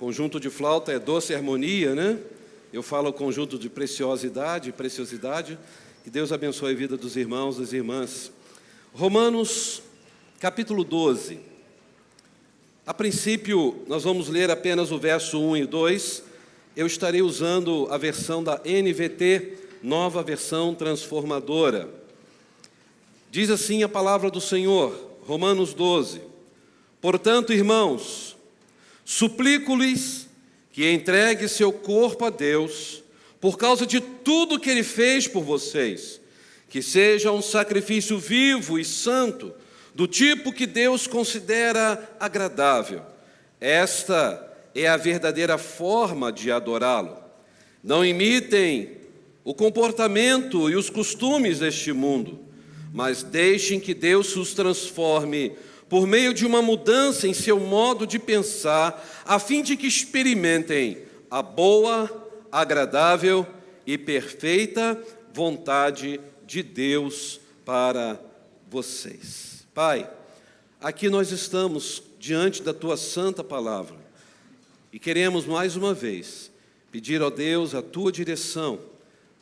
Conjunto de flauta é doce harmonia, né? Eu falo conjunto de preciosidade. Que Deus abençoe a vida dos irmãos e das irmãs. Romanos, capítulo 12. A princípio, nós vamos ler apenas o verso 1 e 2. Eu estarei usando a versão da NVT, Nova Versão Transformadora. Diz assim a palavra do Senhor, Romanos 12. Portanto, irmãos, suplico-lhes que entregue seu corpo a Deus, por causa de tudo que Ele fez por vocês, que seja um sacrifício vivo e santo, do tipo que Deus considera agradável. Esta é a verdadeira forma de adorá-lo. Não imitem o comportamento e os costumes deste mundo, mas deixem que Deus os transforme por meio de uma mudança em seu modo de pensar, a fim de que experimentem a boa, agradável e perfeita vontade de Deus para vocês. Pai, aqui nós estamos diante da Tua santa palavra e queremos mais uma vez pedir a Deus a Tua direção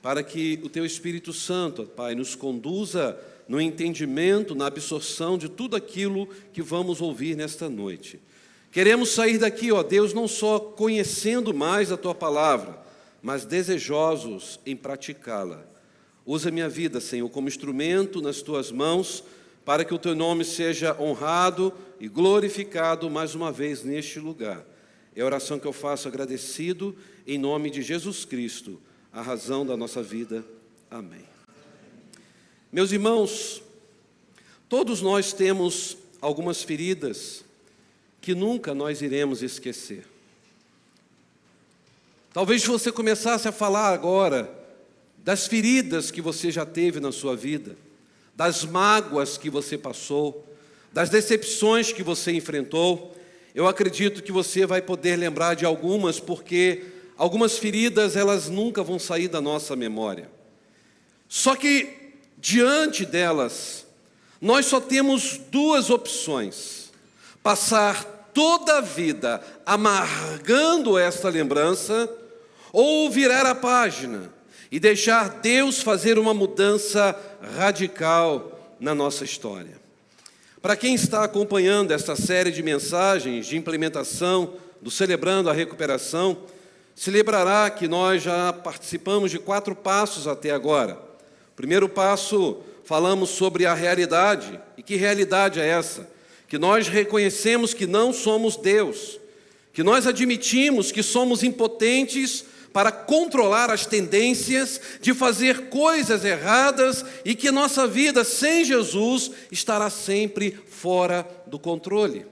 para que o Teu Espírito Santo, Pai, nos conduza no entendimento, na absorção de tudo aquilo que vamos ouvir nesta noite. Queremos sair daqui, ó Deus, não só conhecendo mais a Tua palavra, mas desejosos em praticá-la. Usa minha vida, Senhor, como instrumento nas Tuas mãos, para que o Teu nome seja honrado e glorificado mais uma vez neste lugar. É a oração que eu faço agradecido, em nome de Jesus Cristo, a razão da nossa vida. Amém. Meus irmãos, todos nós temos algumas feridas que nunca nós iremos esquecer. Talvez você começasse a falar agora das feridas que você já teve na sua vida, das mágoas que você passou, das decepções que você enfrentou. Eu acredito que você vai poder lembrar de algumas, porque algumas feridas, elas nunca vão sair da nossa memória. Só que, diante delas, nós só temos duas opções: passar toda a vida amargando esta lembrança, ou virar a página e deixar Deus fazer uma mudança radical na nossa história. Para quem está acompanhando esta série de mensagens de implementação do Celebrando a Recuperação, se lembrará que nós já participamos de 4 passos até agora. Primeiro passo, falamos sobre a realidade. E que realidade é essa? Que nós reconhecemos que não somos Deus, que nós admitimos que somos impotentes para controlar as tendências de fazer coisas erradas e que nossa vida sem Jesus estará sempre fora do controle.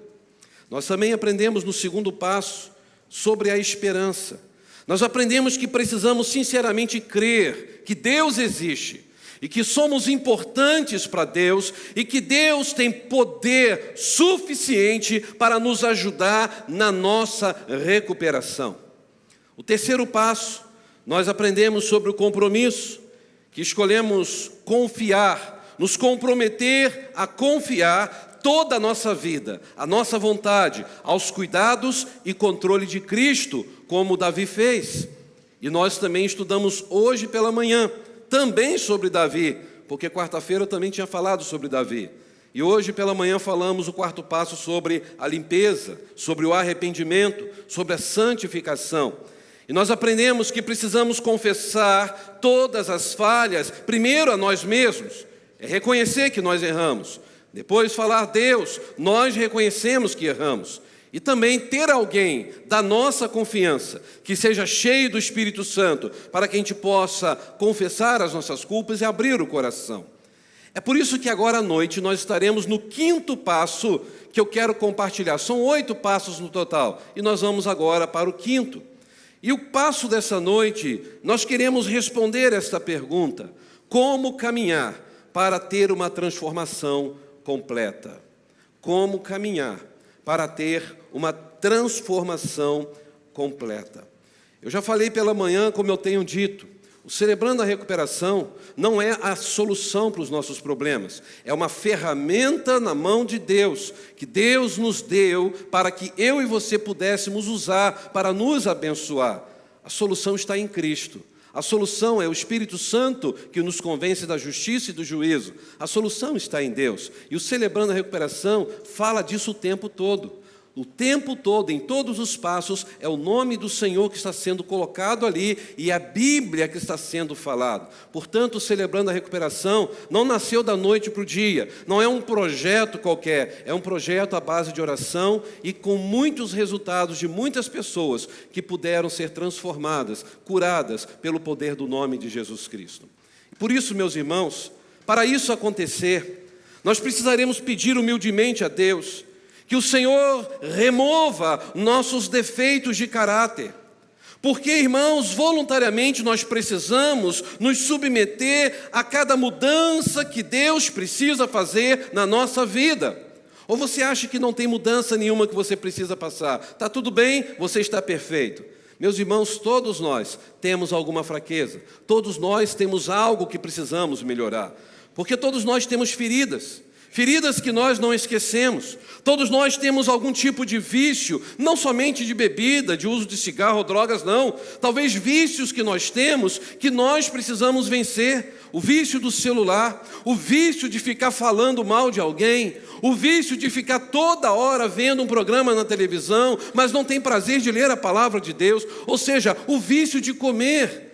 Nós também aprendemos no segundo passo sobre a esperança. Nós aprendemos que precisamos sinceramente crer que Deus existe, e que somos importantes para Deus, e que Deus tem poder suficiente para nos ajudar na nossa recuperação. O terceiro passo, nós aprendemos sobre o compromisso, que escolhemos confiar, nos comprometer a confiar toda a nossa vida, a nossa vontade, aos cuidados e controle de Cristo, como Davi fez. E nós também estudamos hoje pela manhã, também sobre Davi, porque quarta-feira eu também tinha falado sobre Davi. E hoje pela manhã falamos o quarto passo sobre a limpeza, sobre o arrependimento, sobre a santificação. E nós aprendemos que precisamos confessar todas as falhas, primeiro a nós mesmos, é reconhecer que nós erramos. Depois falar, Deus, nós reconhecemos que erramos. E também ter alguém da nossa confiança, que seja cheio do Espírito Santo, para que a gente possa confessar as nossas culpas e abrir o coração. É por isso que agora à noite nós estaremos no quinto passo que eu quero compartilhar. São 8 passos no total, e nós vamos agora para o quinto. E o passo dessa noite, nós queremos responder esta pergunta: como caminhar para ter uma transformação completa? Como caminhar para ter uma transformação completa? Eu já falei pela manhã, como eu tenho dito, o Celebrando a Recuperação não é a solução para os nossos problemas, é uma ferramenta na mão de Deus, que Deus nos deu para que eu e você pudéssemos usar para nos abençoar. A solução está em Cristo. A solução é o Espírito Santo que nos convence da justiça e do juízo. A solução está em Deus. E o Celebrando a Recuperação fala disso o tempo todo. O tempo todo, em todos os passos, é o nome do Senhor que está sendo colocado ali e a Bíblia que está sendo falado. Portanto, Celebrando a Recuperação não nasceu da noite para o dia, não é um projeto qualquer, é um projeto à base de oração e com muitos resultados de muitas pessoas que puderam ser transformadas, curadas pelo poder do nome de Jesus Cristo. Por isso, meus irmãos, para isso acontecer, nós precisaremos pedir humildemente a Deus que o Senhor remova nossos defeitos de caráter. Porque, irmãos, voluntariamente nós precisamos nos submeter a cada mudança que Deus precisa fazer na nossa vida. Ou você acha que não tem mudança nenhuma que você precisa passar? Está tudo bem, você está perfeito. Meus irmãos, todos nós temos alguma fraqueza. Todos nós temos algo que precisamos melhorar. Porque todos nós temos feridas. Feridas que nós não esquecemos. Todos nós temos algum tipo de vício, não somente de bebida, de uso de cigarro ou drogas, não. Talvez vícios que nós temos, que nós precisamos vencer. O vício do celular, o vício de ficar falando mal de alguém, o vício de ficar toda hora vendo um programa na televisão, mas não tem prazer de ler a palavra de Deus. Ou seja, o vício de comer.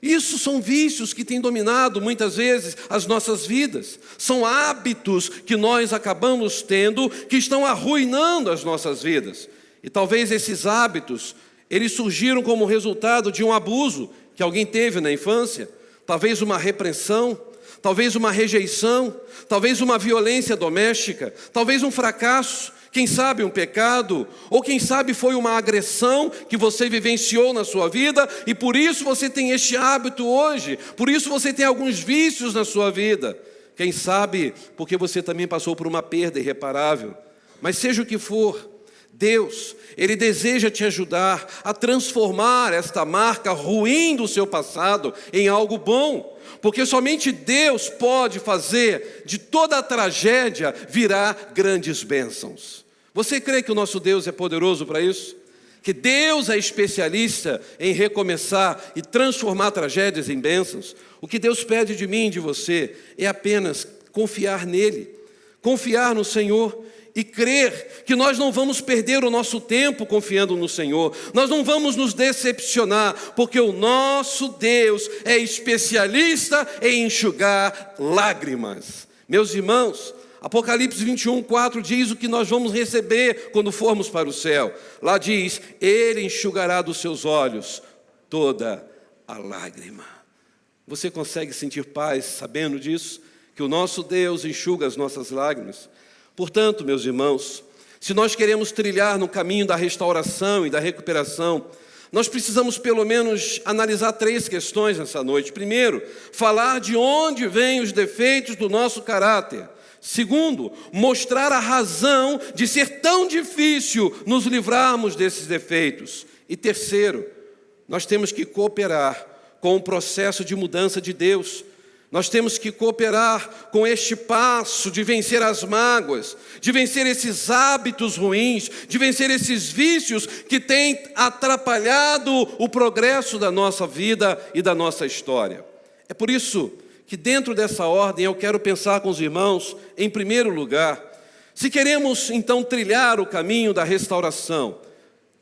Isso são vícios que têm dominado muitas vezes as nossas vidas. São hábitos que nós acabamos tendo que estão arruinando as nossas vidas. E talvez esses hábitos, eles surgiram como resultado de um abuso que alguém teve na infância. Talvez uma repreensão, talvez uma rejeição, talvez uma violência doméstica, talvez um fracasso. Quem sabe um pecado, ou quem sabe foi uma agressão que você vivenciou na sua vida e por isso você tem este hábito hoje, por isso você tem alguns vícios na sua vida. Quem sabe porque você também passou por uma perda irreparável. Mas seja o que for, Deus, Ele deseja te ajudar a transformar esta marca ruim do seu passado em algo bom. Porque somente Deus pode fazer de toda a tragédia virar grandes bênçãos. Você crê que o nosso Deus é poderoso para isso? Que Deus é especialista em recomeçar e transformar tragédias em bênçãos? O que Deus pede de mim e de você é apenas confiar nele, confiar no Senhor e crer que nós não vamos perder o nosso tempo confiando no Senhor. Nós não vamos nos decepcionar, porque o nosso Deus é especialista em enxugar lágrimas. Meus irmãos, Apocalipse 21:4 diz o que nós vamos receber quando formos para o céu. Lá diz, Ele enxugará dos seus olhos toda a lágrima. Você consegue sentir paz sabendo disso? Que o nosso Deus enxuga as nossas lágrimas? Portanto, meus irmãos, se nós queremos trilhar no caminho da restauração e da recuperação, nós precisamos pelo menos analisar 3 questões nessa noite. Primeiro, falar de onde vêm os defeitos do nosso caráter. Segundo, mostrar a razão de ser tão difícil nos livrarmos desses defeitos. E terceiro, nós temos que cooperar com o processo de mudança de Deus. Nós temos que cooperar com este passo de vencer as mágoas, de vencer esses hábitos ruins, de vencer esses vícios que têm atrapalhado o progresso da nossa vida e da nossa história. É por isso que dentro dessa ordem eu quero pensar com os irmãos, em primeiro lugar, se queremos então trilhar o caminho da restauração,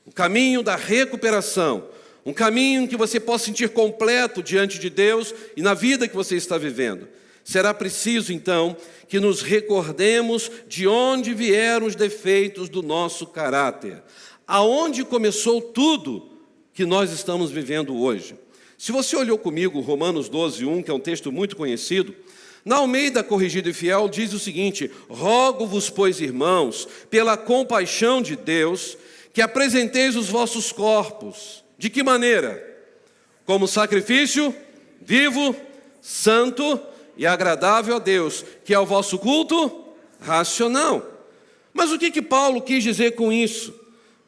o caminho da recuperação, um caminho que você possa sentir completo diante de Deus e na vida que você está vivendo. Será preciso, então, que nos recordemos de onde vieram os defeitos do nosso caráter. Aonde começou tudo que nós estamos vivendo hoje. Se você olhou comigo Romanos 12:1, que é um texto muito conhecido, na Almeida Corrigida e Fiel diz o seguinte: rogo-vos, pois, irmãos, pela compaixão de Deus, que apresenteis os vossos corpos. De que maneira? Como sacrifício vivo, santo e agradável a Deus, que é o vosso culto racional. Mas o que Paulo quis dizer com isso?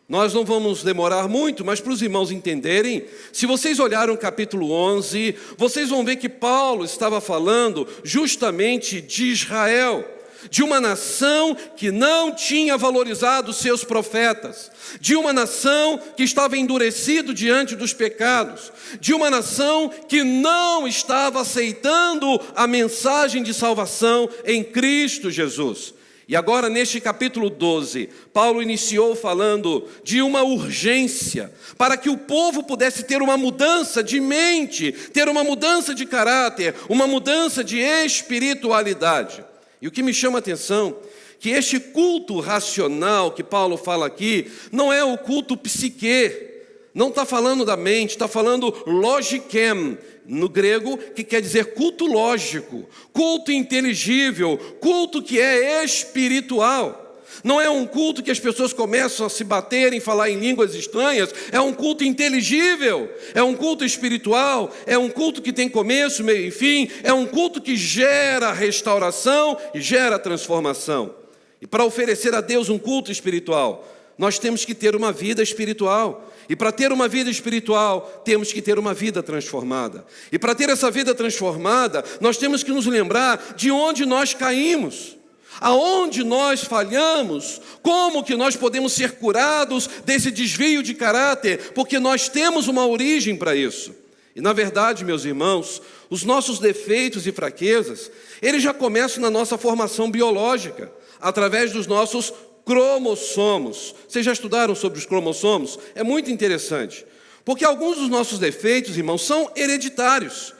Nós não vamos demorar muito, mas para os irmãos entenderem, se vocês olharem o capítulo 11, vocês vão ver que Paulo estava falando justamente de Israel. de uma nação que não tinha valorizado seus profetas, de uma nação que estava endurecido diante dos pecados, de uma nação que não estava aceitando a mensagem de salvação em Cristo Jesus. E agora, neste capítulo 12, Paulo iniciou falando de uma urgência para que o povo pudesse ter uma mudança de mente, ter uma mudança de caráter, uma mudança de espiritualidade. E o que me chama a atenção, que este culto racional que Paulo fala aqui, não é o culto psique, não está falando da mente, está falando logikem, no grego, que quer dizer culto lógico, culto inteligível, culto que é espiritual. Não é um culto que as pessoas começam a se baterem, falar em línguas estranhas, é um culto inteligível, é um culto espiritual, é um culto que tem começo, meio e fim, é um culto que gera restauração e gera transformação. E para oferecer a Deus um culto espiritual, nós temos que ter uma vida espiritual. E para ter uma vida espiritual, temos que ter uma vida transformada. E para ter essa vida transformada, nós temos que nos lembrar de onde nós caímos, aonde nós falhamos, como que nós podemos ser curados desse desvio de caráter, porque nós temos uma origem para isso. E na verdade, meus irmãos, os nossos defeitos e fraquezas, eles já começam na nossa formação biológica, através dos nossos cromossomos. Vocês já estudaram sobre os cromossomos? É muito interessante, porque alguns dos nossos defeitos, irmãos, são hereditários.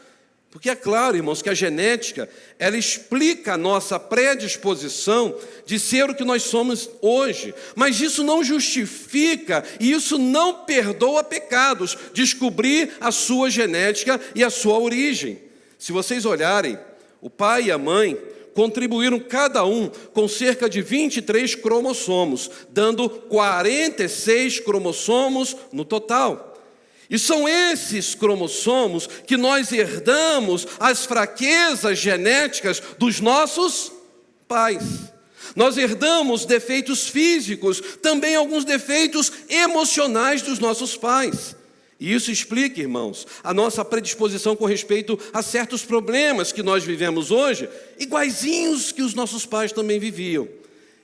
Porque é claro, irmãos, que a genética, ela explica a nossa predisposição de ser o que nós somos hoje. Mas isso não justifica e isso não perdoa pecados, descobrir a sua genética e a sua origem. Se vocês olharem, o pai e a mãe contribuíram cada um com cerca de 23 cromossomos, dando 46 cromossomos no total. E são esses cromossomos que nós herdamos as fraquezas genéticas dos nossos pais. Nós herdamos defeitos físicos, também alguns defeitos emocionais dos nossos pais. E isso explica, irmãos, a nossa predisposição com respeito a certos problemas que nós vivemos hoje, iguaizinhos que os nossos pais também viviam.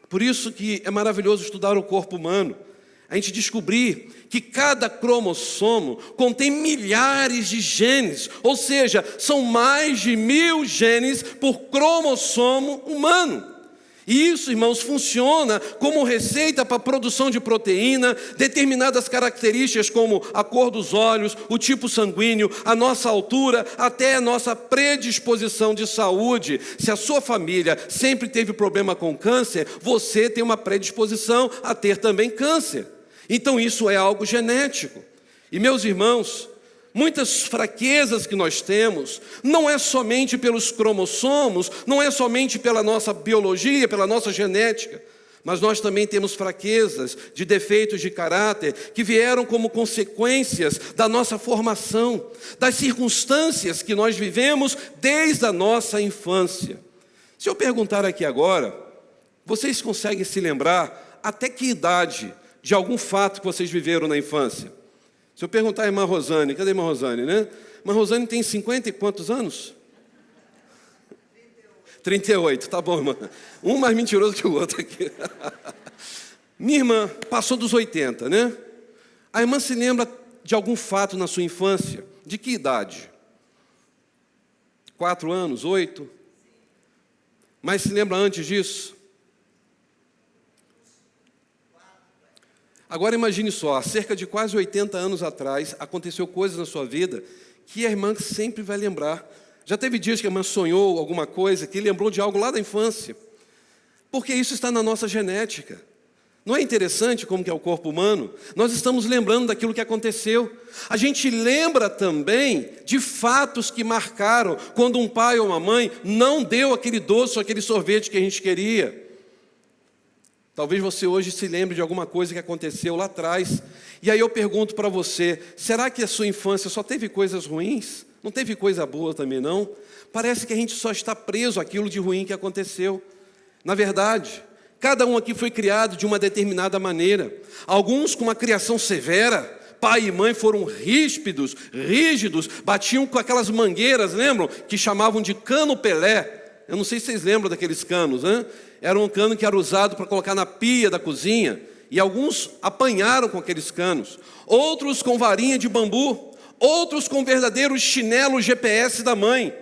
Por isso que é maravilhoso estudar o corpo humano, a gente descobrir que cada cromossomo contém milhares de genes, ou seja, são mais de 1000 genes por cromossomo humano. E isso, irmãos, funciona como receita para a produção de proteína, determinadas características como a cor dos olhos, o tipo sanguíneo, a nossa altura, até a nossa predisposição de saúde. Se a sua família sempre teve problema com câncer, você tem uma predisposição a ter também câncer. Então isso é algo genético. E meus irmãos, muitas fraquezas que nós temos, não é somente pelos cromossomos, não é somente pela nossa biologia, pela nossa genética, mas nós também temos fraquezas de defeitos de caráter que vieram como consequências da nossa formação, das circunstâncias que nós vivemos desde a nossa infância. Se eu perguntar aqui agora, vocês conseguem se lembrar até que idade de algum fato que vocês viveram na infância? Se eu perguntar à irmã Rosane, cadê a irmã Rosane, né? Irmã Rosane tem 50 e quantos anos? 38, tá bom, irmã. Um mais mentiroso que o outro aqui. Minha irmã passou dos 80, né? A irmã se lembra de algum fato na sua infância? De que idade? 4 anos, 8? Mas se lembra antes disso? Agora imagine só, há cerca de quase 80 anos atrás, aconteceu coisas na sua vida que a irmã sempre vai lembrar. Já teve dias que a irmã sonhou alguma coisa, que lembrou de algo lá da infância. Porque isso está na nossa genética. Não é interessante como que é o corpo humano? Nós estamos lembrando daquilo que aconteceu. A gente lembra também de fatos que marcaram quando um pai ou uma mãe não deu aquele doce ou aquele sorvete que a gente queria. Talvez você hoje se lembre de alguma coisa que aconteceu lá atrás. E aí eu pergunto para você, será que a sua infância só teve coisas ruins? Não teve coisa boa também não? Parece que a gente só está preso àquilo de ruim que aconteceu. Na verdade, cada um aqui foi criado de uma determinada maneira. Alguns com uma criação severa. Pai e mãe foram rígidos, batiam com aquelas mangueiras, lembram? Que chamavam de cano Pelé. Eu não sei se vocês lembram daqueles canos, né? Era um cano que era usado para colocar na pia da cozinha, e alguns apanharam com aqueles canos, outros com varinha de bambu, outros com verdadeiros chinelos GPS da mãe.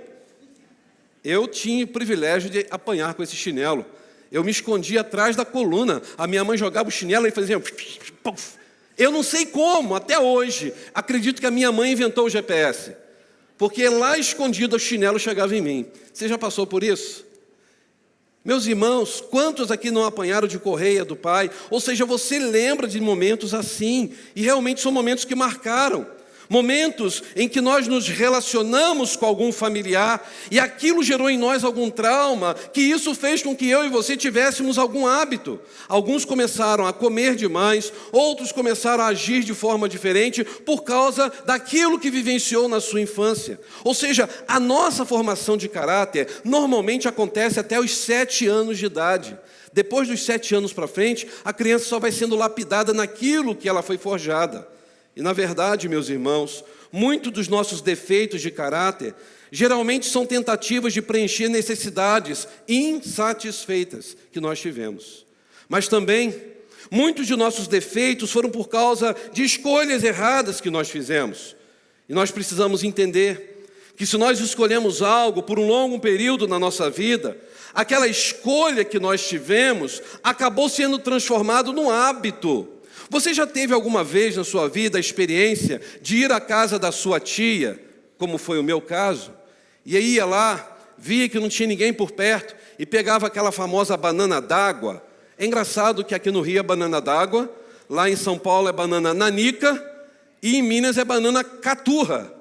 Eu tinha o privilégio de apanhar com esse chinelo. Eu me escondia atrás da coluna, a minha mãe jogava o chinelo e fazia... Eu não sei como, até hoje, acredito que a minha mãe inventou o GPS, porque lá escondido o chinelo chegava em mim. Você já passou por isso? Meus irmãos, quantos aqui não apanharam de correia do pai? Ou seja, você lembra de momentos assim, e realmente são momentos que marcaram. Momentos em que nós nos relacionamos com algum familiar e aquilo gerou em nós algum trauma, que isso fez com que eu e você tivéssemos algum hábito. Alguns começaram a comer demais, outros começaram a agir de forma diferente por causa daquilo que vivenciou na sua infância. Ou seja, a nossa formação de caráter normalmente acontece até os 7 anos de idade. Depois dos 7 anos para frente, a criança só vai sendo lapidada naquilo que ela foi forjada. E, na verdade, meus irmãos, muitos dos nossos defeitos de caráter geralmente são tentativas de preencher necessidades insatisfeitas que nós tivemos. Mas também, muitos de nossos defeitos foram por causa de escolhas erradas que nós fizemos. E nós precisamos entender que se nós escolhemos algo por um longo período na nossa vida, aquela escolha que nós tivemos acabou sendo transformado num hábito. Você já teve alguma vez na sua vida a experiência de ir à casa da sua tia, como foi o meu caso, e aí ia lá, via que não tinha ninguém por perto e pegava aquela famosa banana d'água? É engraçado que aqui no Rio é banana d'água, lá em São Paulo é banana nanica e em Minas é banana caturra.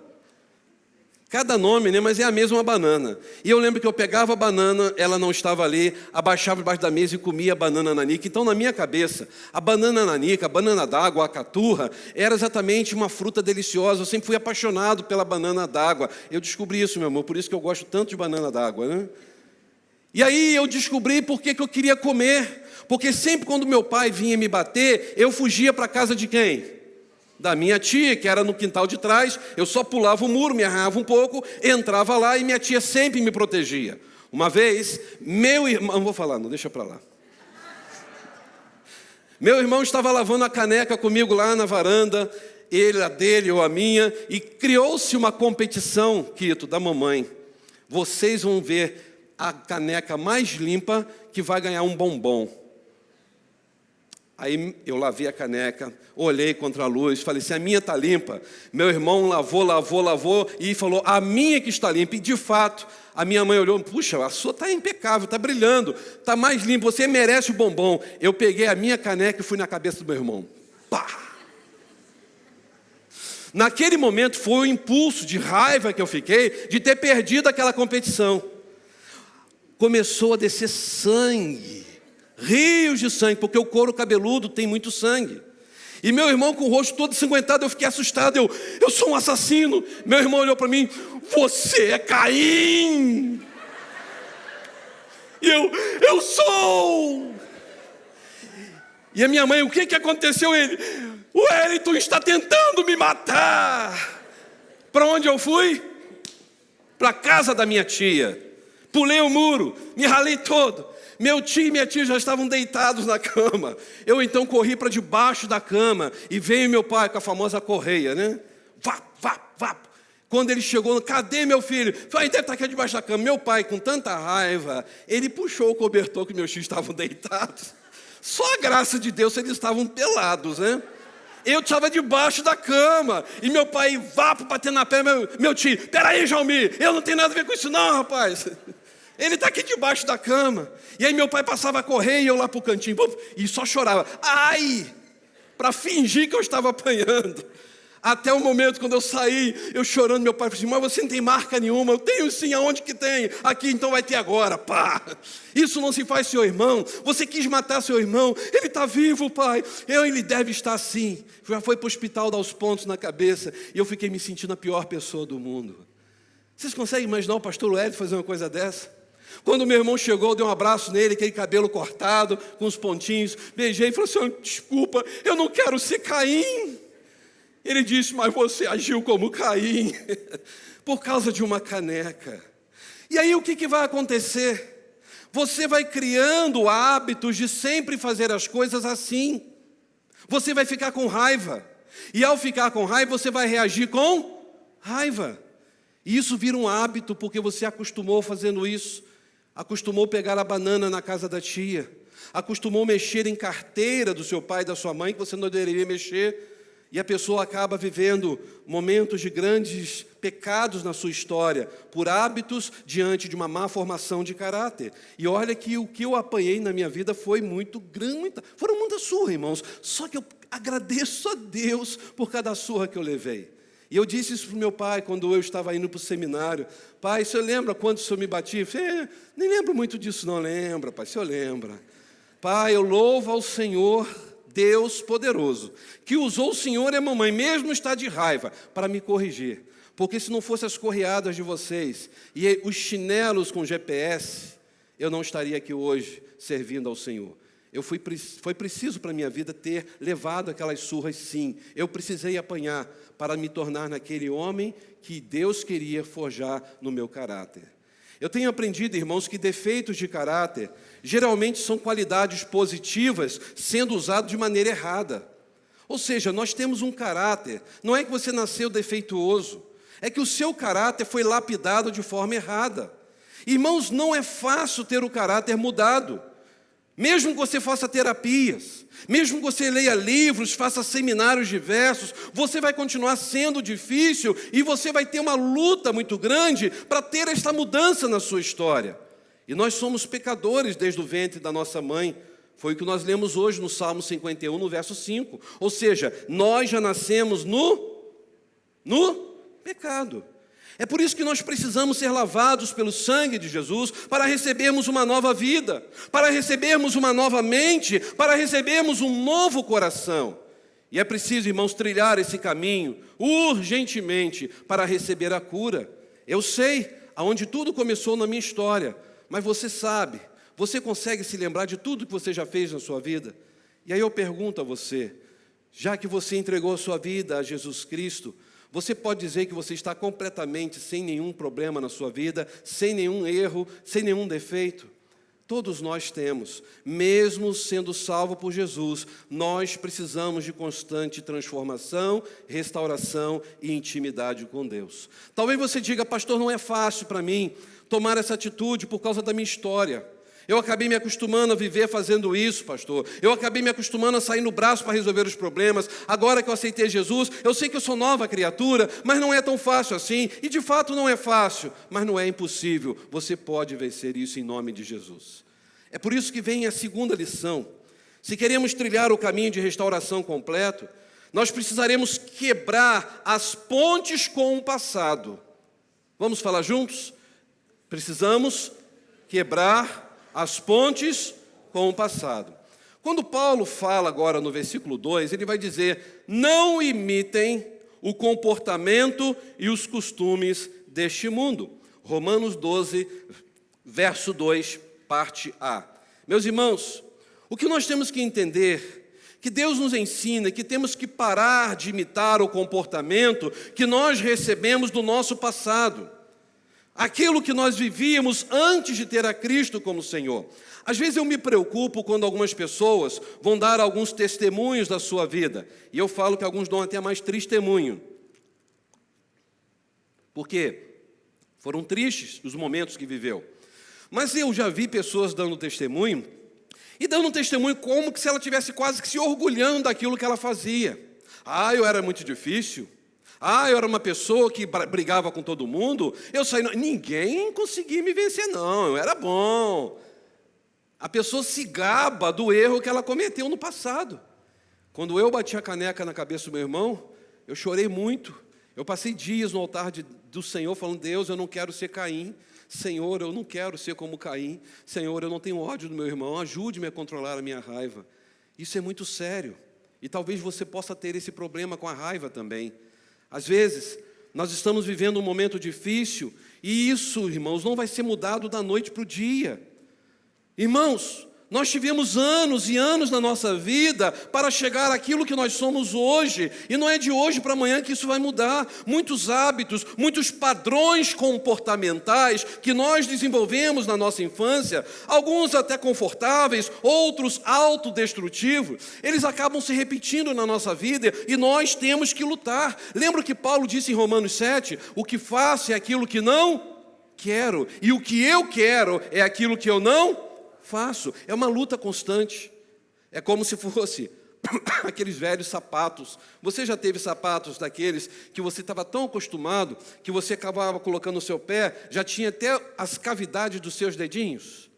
Cada nome, né? Mas é a mesma banana. E eu lembro que eu pegava a banana, ela não estava ali, abaixava debaixo da mesa e comia a banana nanica. Então, na minha cabeça, a banana nanica, a banana d'água, a caturra, era exatamente uma fruta deliciosa. Eu sempre fui apaixonado pela banana d'água. Eu descobri isso, meu amor, por isso que eu gosto tanto de banana d'água, né? E aí eu descobri por que eu queria comer. Porque sempre quando meu pai vinha me bater, eu fugia para a casa de quem? Da minha tia, que era no quintal de trás. Eu só pulava o muro, me arranhava um pouco, entrava lá e minha tia sempre me protegia. Uma vez, meu irmão... Não vou falar, não, deixa para lá. Meu irmão estava lavando a caneca comigo lá na varanda, ele a dele, eu a minha, e criou-se uma competição, Quito, da mamãe. Vocês vão ver a caneca mais limpa que vai ganhar um bombom. Aí eu lavei a caneca, olhei contra a luz, falei, se a minha está limpa, meu irmão lavou e falou, a minha que está limpa. E de fato, a minha mãe olhou, puxa, a sua está impecável, está brilhando, está mais limpa, você merece o bombom. Eu peguei a minha caneca e fui na cabeça do meu irmão. Pá! Naquele momento foi o impulso de raiva que eu fiquei de ter perdido aquela competição. Começou a descer sangue. Rios de sangue, porque o couro cabeludo tem muito sangue. E meu irmão com o rosto todo ensanguentado, eu fiquei assustado, eu sou um assassino. Meu irmão olhou para mim, você é Caim. E eu sou. E a minha mãe, o que aconteceu? Ele, o Wellington está tentando me matar. Para onde eu fui? Para a casa da minha tia. Pulei o muro, me ralei todo. Meu tio e minha tia já estavam deitados na cama. Eu então corri para debaixo da cama e veio meu pai com a famosa correia, né? Vá. Quando ele chegou, cadê meu filho? Falei, deve estar aqui debaixo da cama. Meu pai, com tanta raiva, ele puxou o cobertor que meus tios estavam deitados. Só a graça de Deus, eles estavam pelados, né? Eu estava debaixo da cama. E meu pai, batendo na perna, meu tio, peraí, Jaumir, eu não tenho nada a ver com isso não, rapaz. Ele está aqui debaixo da cama. E aí meu pai passava a correr e eu lá para o cantinho. E só chorava. Ai! Para fingir que eu estava apanhando. Até o momento quando eu saí, eu chorando, meu pai falou assim, mas você não tem marca nenhuma. Eu tenho sim, aonde que tem? Aqui, então vai ter agora, pá. Isso não se faz, seu irmão. Você quis matar seu irmão. Ele está vivo, pai. Ele deve estar assim. Já foi para o hospital dar os pontos na cabeça. E eu fiquei me sentindo a pior pessoa do mundo. Vocês conseguem imaginar o pastor Wellington fazer uma coisa dessa? Quando meu irmão chegou, eu dei um abraço nele, aquele cabelo cortado, com os pontinhos, beijei e falei assim, desculpa, eu não quero ser Caim. Ele disse, mas você agiu como Caim, por causa de uma caneca. E aí o que vai acontecer? Você vai criando hábitos de sempre fazer as coisas assim. Você vai ficar com raiva. E ao ficar com raiva, você vai reagir com raiva. E isso vira um hábito porque você acostumou fazendo isso. Acostumou pegar a banana na casa da tia. Acostumou mexer em carteira do seu pai e da sua mãe que você não deveria mexer. E a pessoa acaba vivendo momentos de grandes pecados na sua história, por hábitos diante de uma má formação de caráter. E olha que o que eu apanhei na minha vida foi muito grande, foram muitas surras, irmãos. Só que eu agradeço a Deus por cada surra que eu levei. E eu disse isso para o meu pai quando eu estava indo para o seminário. Pai, o senhor lembra quando o senhor me batia? Eu falei, nem lembro muito disso, não lembra, pai, o senhor lembra. Pai, eu louvo ao Senhor, Deus poderoso, que usou o senhor e a mamãe, mesmo estar de raiva, para me corrigir. Porque se não fossem as correadas de vocês e os chinelos com GPS, eu não estaria aqui hoje servindo ao Senhor. Foi preciso para a minha vida ter levado aquelas surras, sim. Eu precisei apanhar para me tornar naquele homem que Deus queria forjar no meu caráter. Eu tenho aprendido, irmãos, que defeitos de caráter geralmente são qualidades positivas sendo usados de maneira errada. Ou seja, nós temos um caráter, não é que você nasceu defeituoso, é que o seu caráter foi lapidado de forma errada. Irmãos, não é fácil ter o caráter mudado. Mesmo que você faça terapias, mesmo que você leia livros, faça seminários diversos, você vai continuar sendo difícil e você vai ter uma luta muito grande para ter esta mudança na sua história. E nós somos pecadores desde o ventre da nossa mãe. Foi o que nós lemos hoje no Salmo 51, no verso 5. Ou seja, nós já nascemos no pecado. É por isso que nós precisamos ser lavados pelo sangue de Jesus para recebermos uma nova vida, para recebermos uma nova mente, para recebermos um novo coração. E é preciso, irmãos, trilhar esse caminho urgentemente para receber a cura. Eu sei aonde tudo começou na minha história, mas você sabe, você consegue se lembrar de tudo que você já fez na sua vida? E aí eu pergunto a você, já que você entregou a sua vida a Jesus Cristo, você pode dizer que você está completamente sem nenhum problema na sua vida, sem nenhum erro, sem nenhum defeito? Todos nós temos. Mesmo sendo salvo por Jesus, nós precisamos de constante transformação, restauração e intimidade com Deus. Talvez você diga, pastor, não é fácil para mim tomar essa atitude por causa da minha história. Eu acabei me acostumando a viver fazendo isso, pastor. Eu acabei me acostumando a sair no braço para resolver os problemas. Agora que eu aceitei Jesus, eu sei que eu sou nova criatura, mas não é tão fácil assim. E de fato não é fácil, mas não é impossível. Você pode vencer isso em nome de Jesus. É por isso que vem a segunda lição. Se queremos trilhar o caminho de restauração completo, nós precisaremos quebrar as pontes com o passado. Vamos falar juntos? Precisamos quebrar as pontes com o passado. Quando Paulo fala agora no versículo 2, ele vai dizer, não imitem o comportamento e os costumes deste mundo. Romanos 12, verso 2, parte A. Meus irmãos, o que nós temos que entender, que Deus nos ensina, que temos que parar de imitar o comportamento que nós recebemos do nosso passado. Aquilo que nós vivíamos antes de ter a Cristo como Senhor. Às vezes eu me preocupo quando algumas pessoas vão dar alguns testemunhos da sua vida. E eu falo que alguns dão até mais testemunho. Porque foram tristes os momentos que viveu. Mas eu já vi pessoas dando testemunho, e dando testemunho como que se ela tivesse quase que se orgulhando daquilo que ela fazia. Ah, eu era muito difícil. Ah, eu era uma pessoa que brigava com todo mundo, eu saí, ninguém conseguia me vencer não, eu era bom. A pessoa se gaba do erro que ela cometeu no passado. Quando eu bati a caneca na cabeça do meu irmão, eu chorei muito. Eu passei dias no altar do Senhor falando, Deus, eu não quero ser Caim. Senhor, eu não quero ser como Caim. Senhor, eu não tenho ódio do meu irmão, ajude-me a controlar a minha raiva. Isso é muito sério. E talvez você possa ter esse problema com a raiva também. Às vezes, nós estamos vivendo um momento difícil e isso, irmãos, não vai ser mudado da noite para o dia. Irmãos, Nós tivemos anos e anos na nossa vida para chegar àquilo que nós somos hoje. E não é de hoje para amanhã que isso vai mudar. Muitos hábitos, muitos padrões comportamentais que nós desenvolvemos na nossa infância, alguns até confortáveis, outros autodestrutivos, eles acabam se repetindo na nossa vida e nós temos que lutar. Lembra o que Paulo disse em Romanos 7? O que faço é aquilo que não quero, e o que eu quero é aquilo que eu não faço. É uma luta constante. É como se fosse aqueles velhos sapatos. Você já teve sapatos daqueles que você estava tão acostumado que você acabava colocando no seu pé, já tinha até as cavidades dos seus dedinhos?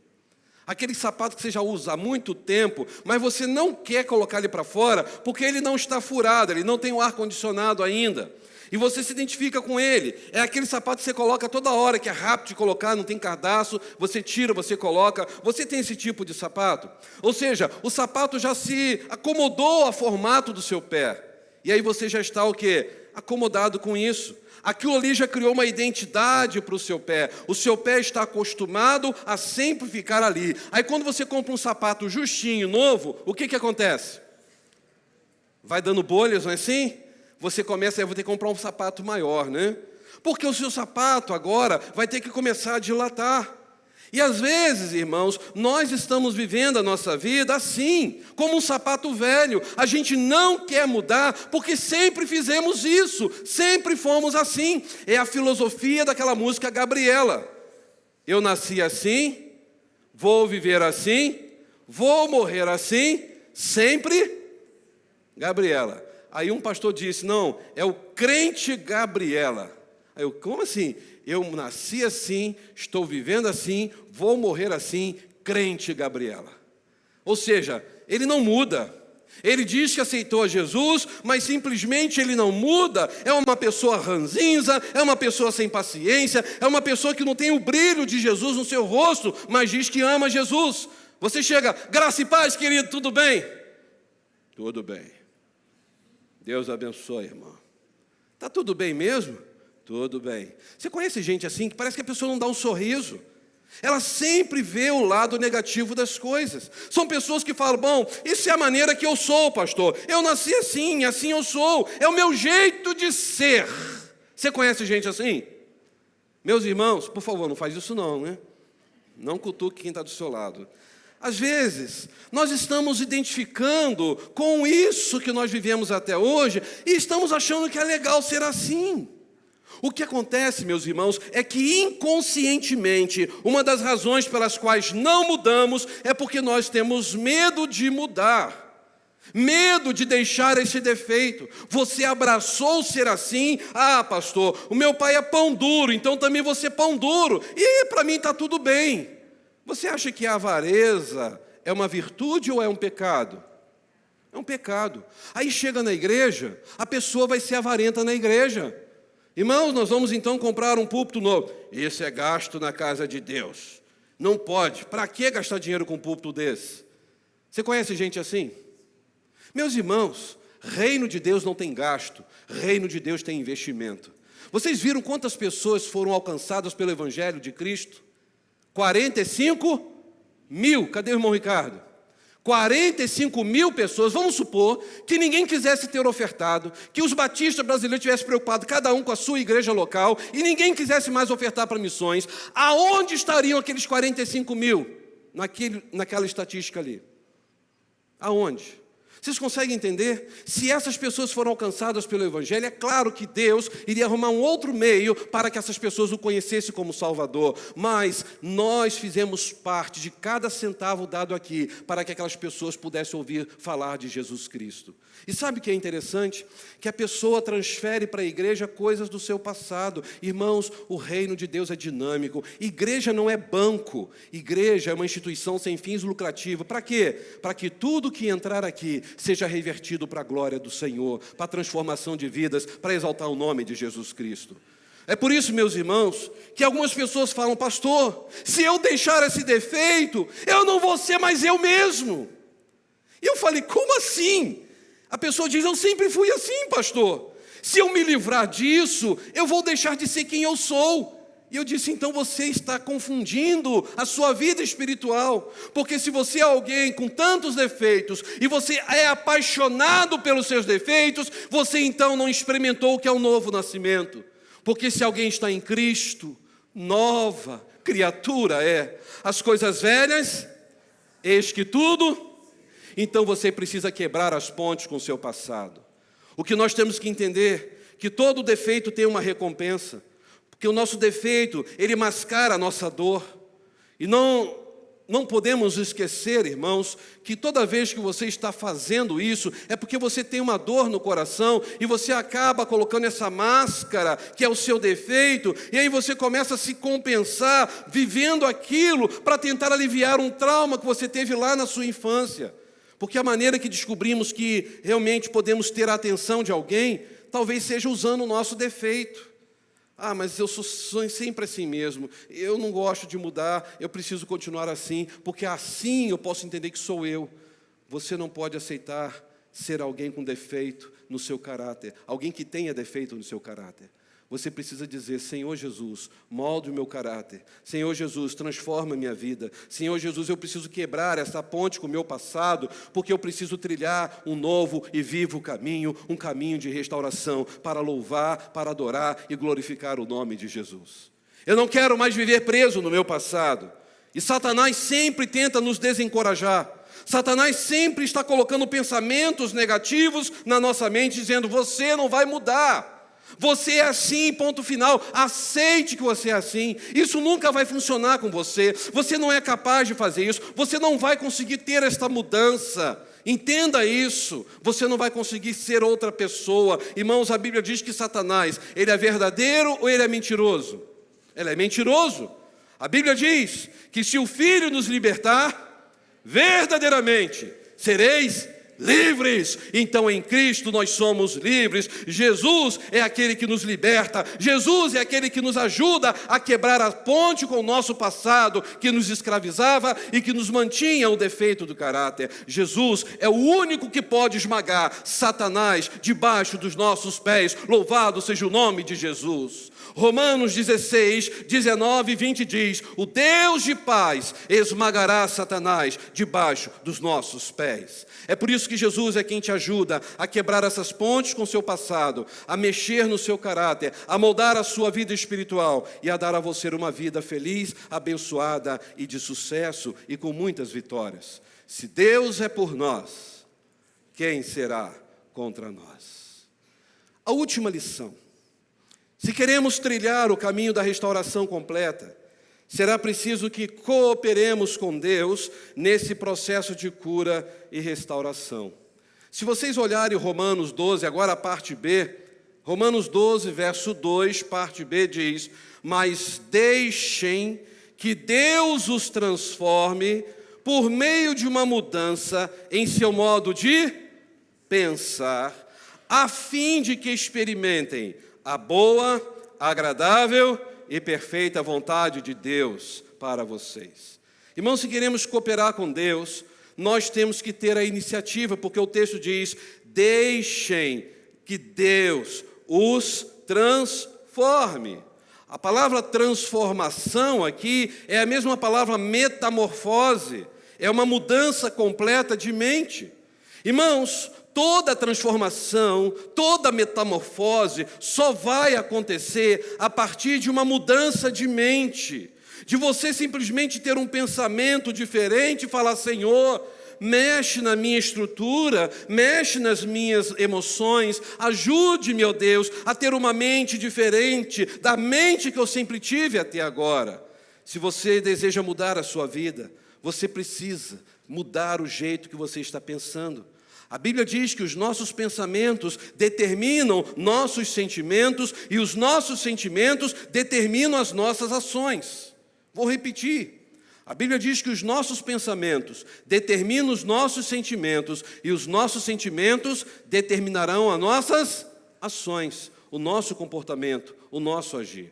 Aquele sapato que você já usa há muito tempo, mas você não quer colocar ele para fora porque ele não está furado, ele não tem o ar-condicionado ainda. E você se identifica com ele. É aquele sapato que você coloca toda hora, que é rápido de colocar, não tem cardaço, você tira, você coloca. Você tem esse tipo de sapato? Ou seja, o sapato já se acomodou ao formato do seu pé. E aí você já está o quê? Acomodado com isso. Aquilo ali já criou uma identidade para o seu pé. O seu pé está acostumado a sempre ficar ali. Aí quando você compra um sapato justinho, novo, o que acontece? Vai dando bolhas, não é assim? Você começa, eu vou ter que comprar um sapato maior, né? Porque o seu sapato agora vai ter que começar a dilatar. E às vezes, irmãos, nós estamos vivendo a nossa vida assim, como um sapato velho. A gente não quer mudar porque sempre fizemos isso, sempre fomos assim. É a filosofia daquela música Gabriela. Eu nasci assim, vou viver assim, vou morrer assim, sempre Gabriela. Aí um pastor disse, não, é o crente Gabriela. Aí eu, como assim? Eu nasci assim, estou vivendo assim, vou morrer assim, crente Gabriela. Ou seja, ele não muda. Ele diz que aceitou a Jesus, mas simplesmente ele não muda. É uma pessoa ranzinza, é uma pessoa sem paciência, é uma pessoa que não tem o brilho de Jesus no seu rosto, mas diz que ama Jesus. Você chega, graça e paz, querido, tudo bem? Tudo bem. Deus abençoe, irmão. Está tudo bem mesmo? Tudo bem. Você conhece gente assim que parece que a pessoa não dá um sorriso. Ela sempre vê o lado negativo das coisas. São pessoas que falam, bom, isso é a maneira que eu sou, pastor. Eu nasci assim, assim eu sou. É o meu jeito de ser. Você conhece gente assim? Meus irmãos, por favor, não faz isso não, né? Não cutuque quem está do seu lado. Às vezes, nós estamos identificando com isso que nós vivemos até hoje e estamos achando que é legal ser assim. O que acontece, meus irmãos, é que inconscientemente, uma das razões pelas quais não mudamos é porque nós temos medo de mudar. Medo de deixar esse defeito. Você abraçou ser assim? Ah, pastor, o meu pai é pão duro, então também você é pão duro. E para mim está tudo bem. Você acha que a avareza é uma virtude ou é um pecado? É um pecado. Aí chega na igreja, a pessoa vai ser avarenta na igreja. Irmãos, nós vamos então comprar um púlpito novo. Isso é gasto na casa de Deus. Não pode. Para que gastar dinheiro com um púlpito desse? Você conhece gente assim? Meus irmãos, reino de Deus não tem gasto. Reino de Deus tem investimento. Vocês viram quantas pessoas foram alcançadas pelo Evangelho de Cristo? 45 mil, cadê o irmão Ricardo? 45 mil pessoas, vamos supor que ninguém quisesse ter ofertado, que os batistas brasileiros tivessem preocupado cada um com a sua igreja local, e ninguém quisesse mais ofertar para missões. Aonde estariam aqueles 45 mil? Naquela estatística ali. Aonde? Vocês conseguem entender? Se essas pessoas foram alcançadas pelo Evangelho, é claro que Deus iria arrumar um outro meio para que essas pessoas o conhecessem como Salvador. Mas nós fizemos parte de cada centavo dado aqui para que aquelas pessoas pudessem ouvir falar de Jesus Cristo. E sabe o que é interessante? Que a pessoa transfere para a igreja coisas do seu passado. Irmãos, o reino de Deus é dinâmico. Igreja não é banco. Igreja é uma instituição sem fins lucrativos. Para quê? Para que tudo que entrar aqui seja revertido para a glória do Senhor, para a transformação de vidas, para exaltar o nome de Jesus Cristo. É por isso, meus irmãos, que algumas pessoas falam, pastor, se eu deixar esse defeito, eu não vou ser mais eu mesmo. E eu falei, como assim? A pessoa diz, eu sempre fui assim, pastor. Se eu me livrar disso, eu vou deixar de ser quem eu sou. E eu disse, então você está confundindo a sua vida espiritual, porque se você é alguém com tantos defeitos, e você é apaixonado pelos seus defeitos, você então não experimentou o que é o novo nascimento. Porque se alguém está em Cristo, nova criatura é. As coisas velhas, eis que tudo. Então você precisa quebrar as pontes com o seu passado. O que nós temos que entender, que todo defeito tem uma recompensa. Porque o nosso defeito, ele mascara a nossa dor. E não podemos esquecer, irmãos, que toda vez que você está fazendo isso, é porque você tem uma dor no coração, e você acaba colocando essa máscara, que é o seu defeito, e aí você começa a se compensar, vivendo aquilo, para tentar aliviar um trauma que você teve lá na sua infância. Porque a maneira que descobrimos que realmente podemos ter a atenção de alguém, talvez seja usando o nosso defeito. Ah, mas eu sou sempre assim mesmo, eu não gosto de mudar, eu preciso continuar assim, porque assim eu posso entender que sou eu. Você não pode aceitar ser alguém com defeito no seu caráter, alguém que tenha defeito no seu caráter. Você precisa dizer, Senhor Jesus, molde o meu caráter. Senhor Jesus, transforma a minha vida. Senhor Jesus, eu preciso quebrar essa ponte com o meu passado, porque eu preciso trilhar um novo e vivo caminho, um caminho de restauração, para louvar, para adorar e glorificar o nome de Jesus. Eu não quero mais viver preso no meu passado. E Satanás sempre tenta nos desencorajar. Satanás sempre está colocando pensamentos negativos na nossa mente, dizendo, você não vai mudar. Você é assim, ponto final. Aceite que você é assim. Isso nunca vai funcionar com você. Você não é capaz de fazer isso. Você não vai conseguir ter esta mudança. Entenda isso. Você não vai conseguir ser outra pessoa. Irmãos, a Bíblia diz que Satanás, ele é verdadeiro ou ele é mentiroso? Ele é mentiroso. A Bíblia diz que se o Filho nos libertar, verdadeiramente sereis livres. Então em Cristo nós somos livres. Jesus é aquele que nos liberta. Jesus é aquele que nos ajuda a quebrar a ponte com o nosso passado, que nos escravizava e que nos mantinha o defeito do caráter. Jesus é o único que pode esmagar Satanás debaixo dos nossos pés. Louvado seja o nome de Jesus. Romanos 16, 19 e 20 diz, o Deus de paz esmagará Satanás debaixo dos nossos pés. É por isso que Jesus é quem te ajuda a quebrar essas pontes com o seu passado, a mexer no seu caráter, a moldar a sua vida espiritual e a dar a você uma vida feliz, abençoada e de sucesso e com muitas vitórias. Se Deus é por nós, quem será contra nós? A última lição. Se queremos trilhar o caminho da restauração completa, será preciso que cooperemos com Deus nesse processo de cura e restauração. Se vocês olharem Romanos 12, agora a parte B, Romanos 12, verso 2, parte B diz, mas deixem que Deus os transforme por meio de uma mudança em seu modo de pensar, a fim de que experimentem a boa, agradável e perfeita vontade de Deus para vocês. Irmãos, se queremos cooperar com Deus, nós temos que ter a iniciativa, porque o texto diz, deixem que Deus os transforme. A palavra transformação aqui é a mesma palavra metamorfose, é uma mudança completa de mente. Irmãos, toda transformação, toda metamorfose só vai acontecer a partir de uma mudança de mente, de você simplesmente ter um pensamento diferente e falar, Senhor, mexe na minha estrutura, mexe nas minhas emoções, ajude-me, ó Deus, a ter uma mente diferente da mente que eu sempre tive até agora. Se você deseja mudar a sua vida, você precisa mudar o jeito que você está pensando. A Bíblia diz que os nossos pensamentos determinam nossos sentimentos e os nossos sentimentos determinam as nossas ações. Vou repetir. A Bíblia diz que os nossos pensamentos determinam os nossos sentimentos e os nossos sentimentos determinarão as nossas ações, o nosso comportamento, o nosso agir.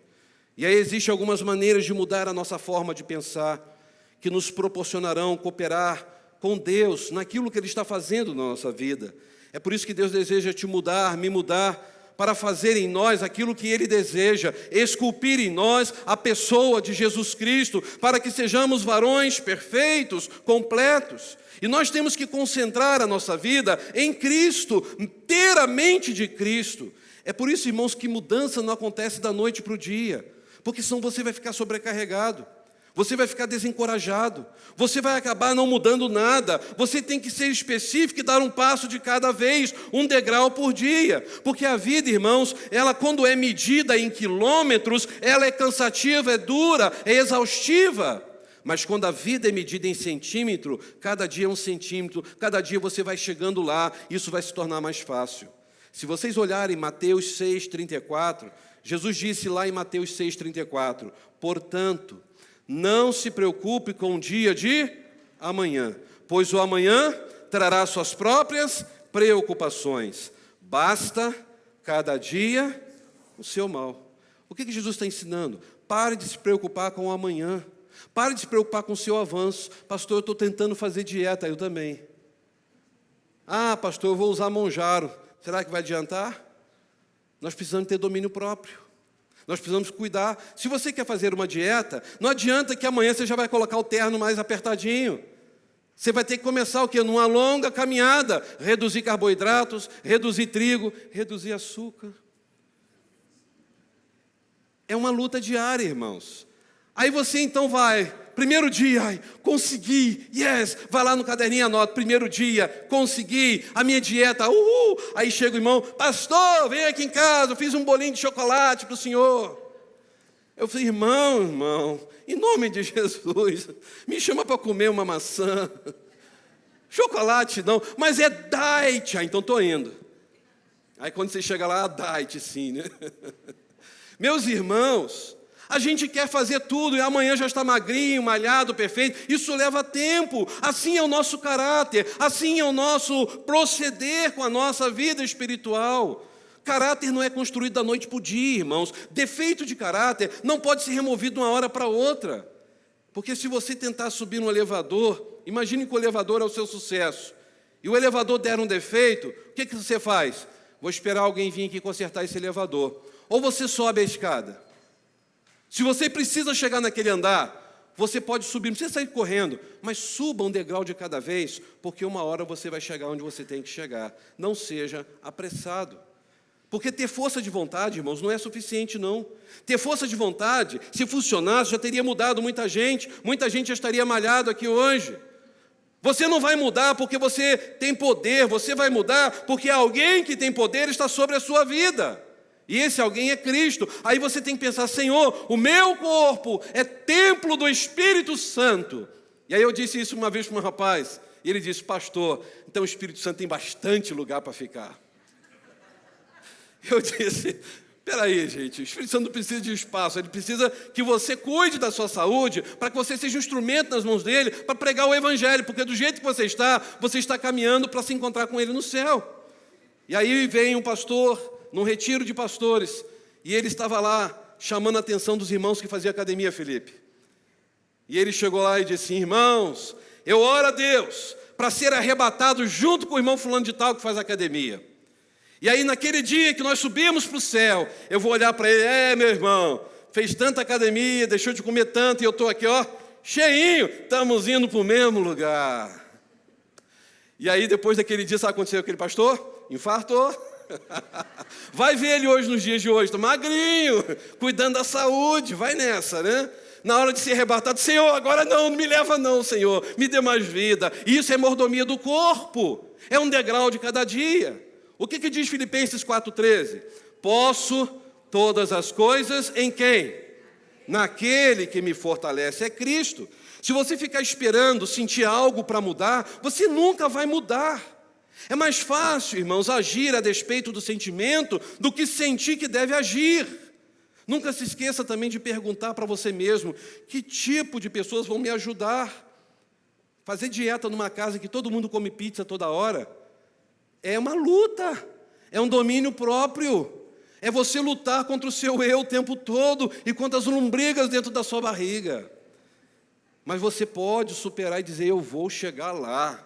E aí existem algumas maneiras de mudar a nossa forma de pensar que nos proporcionarão cooperar com Deus, naquilo que Ele está fazendo na nossa vida. É por isso que Deus deseja te mudar, me mudar, para fazer em nós aquilo que Ele deseja, esculpir em nós a pessoa de Jesus Cristo, para que sejamos varões perfeitos, completos. E nós temos que concentrar a nossa vida em Cristo, ter a mente de Cristo. É por isso, irmãos, que mudança não acontece da noite para o dia, porque senão você vai ficar sobrecarregado. Você vai ficar desencorajado, você vai acabar não mudando nada. Você tem que ser específico e dar um passo de cada vez, um degrau por dia. Porque a vida, irmãos, ela quando é medida em quilômetros, ela é cansativa, é dura, é exaustiva. Mas quando a vida é medida em centímetro, cada dia é um centímetro, cada dia você vai chegando lá, isso vai se tornar mais fácil. Se vocês olharem Mateus 6,34, Jesus disse lá em Mateus 6,34, portanto, não se preocupe com o dia de amanhã, pois o amanhã trará suas próprias preocupações. Basta cada dia o seu mal. O que Jesus está ensinando? Pare de se preocupar com o amanhã. Pare de se preocupar com o seu avanço. Pastor, eu estou tentando fazer dieta, eu também. Ah, pastor, eu vou usar Monjaro. Será que vai adiantar? Nós precisamos ter domínio próprio. Nós precisamos cuidar. Se você quer fazer uma dieta, não adianta que amanhã você já vai colocar o terno mais apertadinho. Você vai ter que começar o quê? Numa longa caminhada. Reduzir carboidratos, reduzir trigo, reduzir açúcar. É uma luta diária, irmãos. Aí você então vai, primeiro dia, ai, consegui, yes, vai lá no caderninho e anota, primeiro dia, consegui, a minha dieta, uhul. Aí chega o irmão, pastor, vem aqui em casa, eu fiz um bolinho de chocolate para o senhor. Eu falei, irmão, em nome de Jesus, me chama para comer uma maçã. Chocolate não, mas é diet, então estou indo. Aí quando você chega lá, diet sim, né? Meus irmãos, a gente quer fazer tudo e amanhã já está magrinho, malhado, perfeito. Isso leva tempo. Assim é o nosso caráter, assim é o nosso proceder com a nossa vida espiritual. Caráter não é construído da noite para o dia, irmãos. Defeito de caráter não pode ser removido de uma hora para outra. Porque se você tentar subir no elevador, imagine que o elevador é o seu sucesso, e o elevador der um defeito, o que você faz? Vou esperar alguém vir aqui consertar esse elevador. Ou você sobe a escada. Se você precisa chegar naquele andar, você pode subir, não precisa sair correndo, mas suba um degrau de cada vez, porque uma hora você vai chegar onde você tem que chegar. Não seja apressado. Porque ter força de vontade, irmãos, não é suficiente, não. Ter força de vontade, se funcionasse, já teria mudado muita gente já estaria malhado aqui hoje. Você não vai mudar porque você tem poder, você vai mudar porque alguém que tem poder está sobre a sua vida. E esse alguém é Cristo. Aí você tem que pensar, Senhor, o meu corpo é templo do Espírito Santo. E aí eu disse isso uma vez para um rapaz, e ele disse, pastor, então o Espírito Santo tem bastante lugar para ficar. Eu disse, peraí, gente, o Espírito Santo não precisa de espaço, ele precisa que você cuide da sua saúde, para que você seja um instrumento nas mãos dele, para pregar o Evangelho, porque do jeito que você está caminhando para se encontrar com ele no céu. E aí vem um pastor, num retiro de pastores, e ele estava lá chamando a atenção dos irmãos que faziam academia, Felipe. E ele chegou lá e disse, irmãos, eu oro a Deus para ser arrebatado junto com o irmão fulano de tal que faz academia. E aí naquele dia que nós subimos para o céu, eu vou olhar para ele, meu irmão, fez tanta academia, deixou de comer tanto, e eu estou aqui, ó, cheinho, estamos indo para o mesmo lugar. E aí depois daquele dia, sabe o que aconteceu com aquele pastor? Infartou. Vai ver ele hoje, nos dias de hoje, está magrinho, cuidando da saúde, vai nessa, né? Na hora de ser arrebatado, Senhor, agora não me leva não, Senhor, me dê mais vida. Isso é mordomia do corpo, é um degrau de cada dia. O que diz Filipenses 4,13? Posso todas as coisas em quem? Naquele que me fortalece, é Cristo. Se você ficar esperando sentir algo para mudar, você nunca vai mudar. É mais fácil, irmãos, agir a despeito do sentimento do que sentir que deve agir. Nunca se esqueça também de perguntar para você mesmo, que tipo de pessoas vão me ajudar? Fazer dieta numa casa que todo mundo come pizza toda hora é uma luta, é um domínio próprio. É você lutar contra o seu eu o tempo todo e contra as lombrigas dentro da sua barriga. Mas você pode superar e dizer, eu vou chegar lá.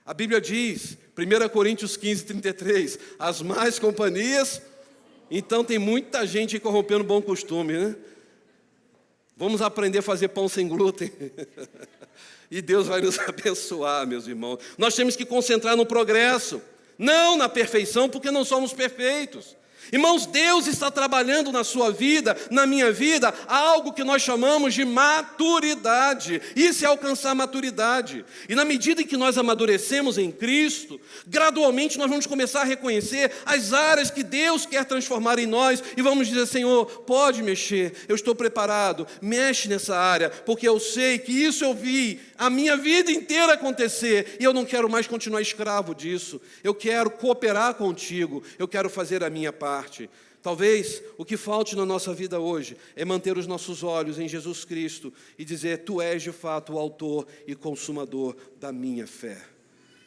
A Bíblia diz, 1 Coríntios 15:33, as más companhias Então tem muita gente corrompendo o bom costume, né? Vamos aprender a fazer pão sem glúten. E Deus vai nos abençoar, meus irmãos. Nós temos que concentrar no progresso, não na perfeição, porque não somos perfeitos. Irmãos, Deus está trabalhando na sua vida, na minha vida, algo que nós chamamos de maturidade. Isso é alcançar maturidade. E na medida em que nós amadurecemos em Cristo, gradualmente nós vamos começar a reconhecer as áreas que Deus quer transformar em nós e vamos dizer: Senhor, pode mexer, eu estou preparado, mexe nessa área, porque eu sei que isso eu vi a minha vida inteira acontecer e eu não quero mais continuar escravo disso. Eu quero cooperar contigo, eu quero fazer a minha parte. Talvez o que falte na nossa vida hoje é manter os nossos olhos em Jesus Cristo e dizer: Tu és de fato o autor e consumador da minha fé.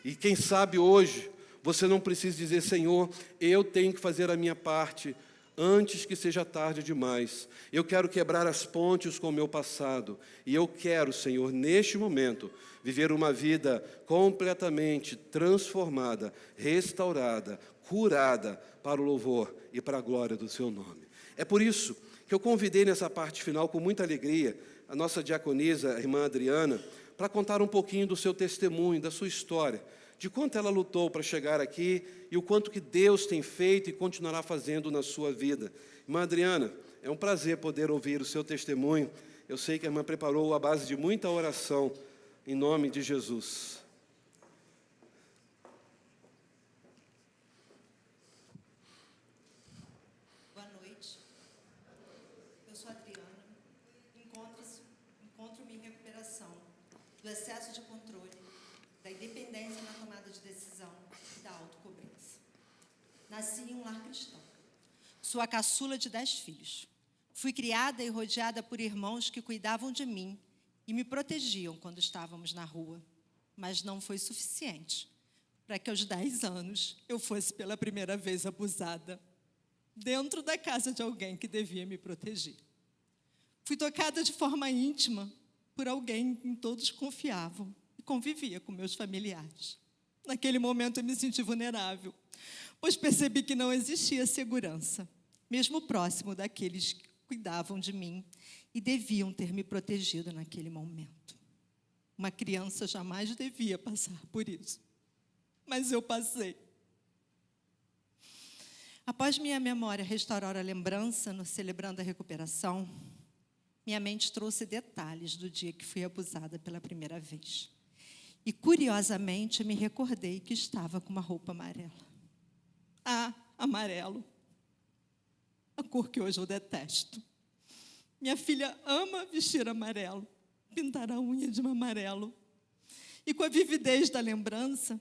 E quem sabe hoje você não precisa dizer: Senhor, eu tenho que fazer a minha parte antes que seja tarde demais. Eu quero quebrar as pontes com o meu passado e eu quero, Senhor, neste momento, viver uma vida completamente transformada, restaurada, curada para o louvor e para a glória do seu nome. É por isso que eu convidei nessa parte final, com muita alegria, a nossa diaconisa, a irmã Adriana, para contar um pouquinho do seu testemunho, da sua história, de quanto ela lutou para chegar aqui e o quanto que Deus tem feito e continuará fazendo na sua vida. Irmã Adriana, é um prazer poder ouvir o seu testemunho. Eu sei que a irmã preparou a base de muita oração, em nome de Jesus. Encontro-me em recuperação do excesso de controle, da independência na tomada de decisão e da autocobrança. Nasci em um lar cristão. Sou a caçula de 10 filhos. Fui criada e rodeada por irmãos que cuidavam de mim e me protegiam quando estávamos na rua. Mas não foi suficiente para que aos 10 anos eu fosse pela primeira vez abusada dentro da casa de alguém que devia me proteger. Fui tocada de forma íntima por alguém em quem todos confiavam e convivia com meus familiares. Naquele momento eu me senti vulnerável, pois percebi que não existia segurança, mesmo próximo daqueles que cuidavam de mim e deviam ter me protegido naquele momento. Uma criança jamais devia passar por isso, mas eu passei. Após minha memória restaurar a lembrança no Celebrando a Recuperação, minha mente trouxe detalhes do dia que fui abusada pela primeira vez. E, curiosamente, me recordei que estava com uma roupa amarela. Ah, amarelo. A cor que hoje eu detesto. Minha filha ama vestir amarelo, pintar a unha de amarelo. E com a vividez da lembrança,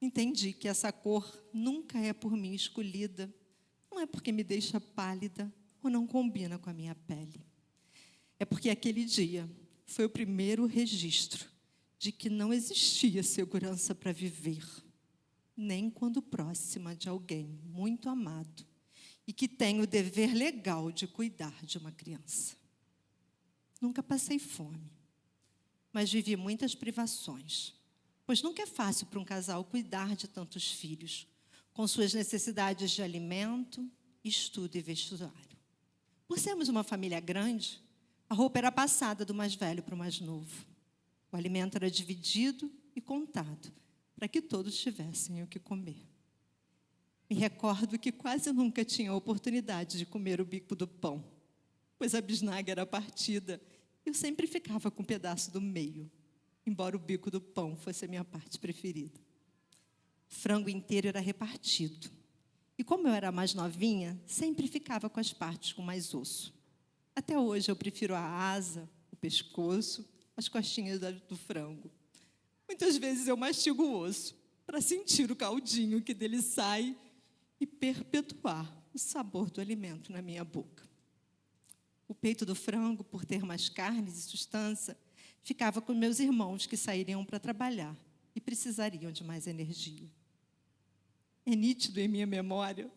entendi que essa cor nunca é por mim escolhida. Não é porque me deixa pálida ou não combina com a minha pele. É porque aquele dia foi o primeiro registro de que não existia segurança para viver, nem quando próxima de alguém muito amado e que tem o dever legal de cuidar de uma criança. Nunca passei fome, mas vivi muitas privações, pois nunca é fácil para um casal cuidar de tantos filhos, com suas necessidades de alimento, estudo e vestuário. Por sermos uma família grande, a roupa era passada do mais velho para o mais novo. O alimento era dividido e contado, para que todos tivessem o que comer. Me recordo que quase nunca tinha a oportunidade de comer o bico do pão, pois a bisnaga era partida e eu sempre ficava com um pedaço do meio, embora o bico do pão fosse a minha parte preferida. O frango inteiro era repartido. E como eu era mais novinha, sempre ficava com as partes com mais osso. Até hoje eu prefiro a asa, o pescoço, as costinhas do frango. Muitas vezes eu mastigo o osso para sentir o caldinho que dele sai e perpetuar o sabor do alimento na minha boca. O peito do frango, por ter mais carnes e sustância, ficava com meus irmãos que sairiam para trabalhar e precisariam de mais energia. É nítido em minha memória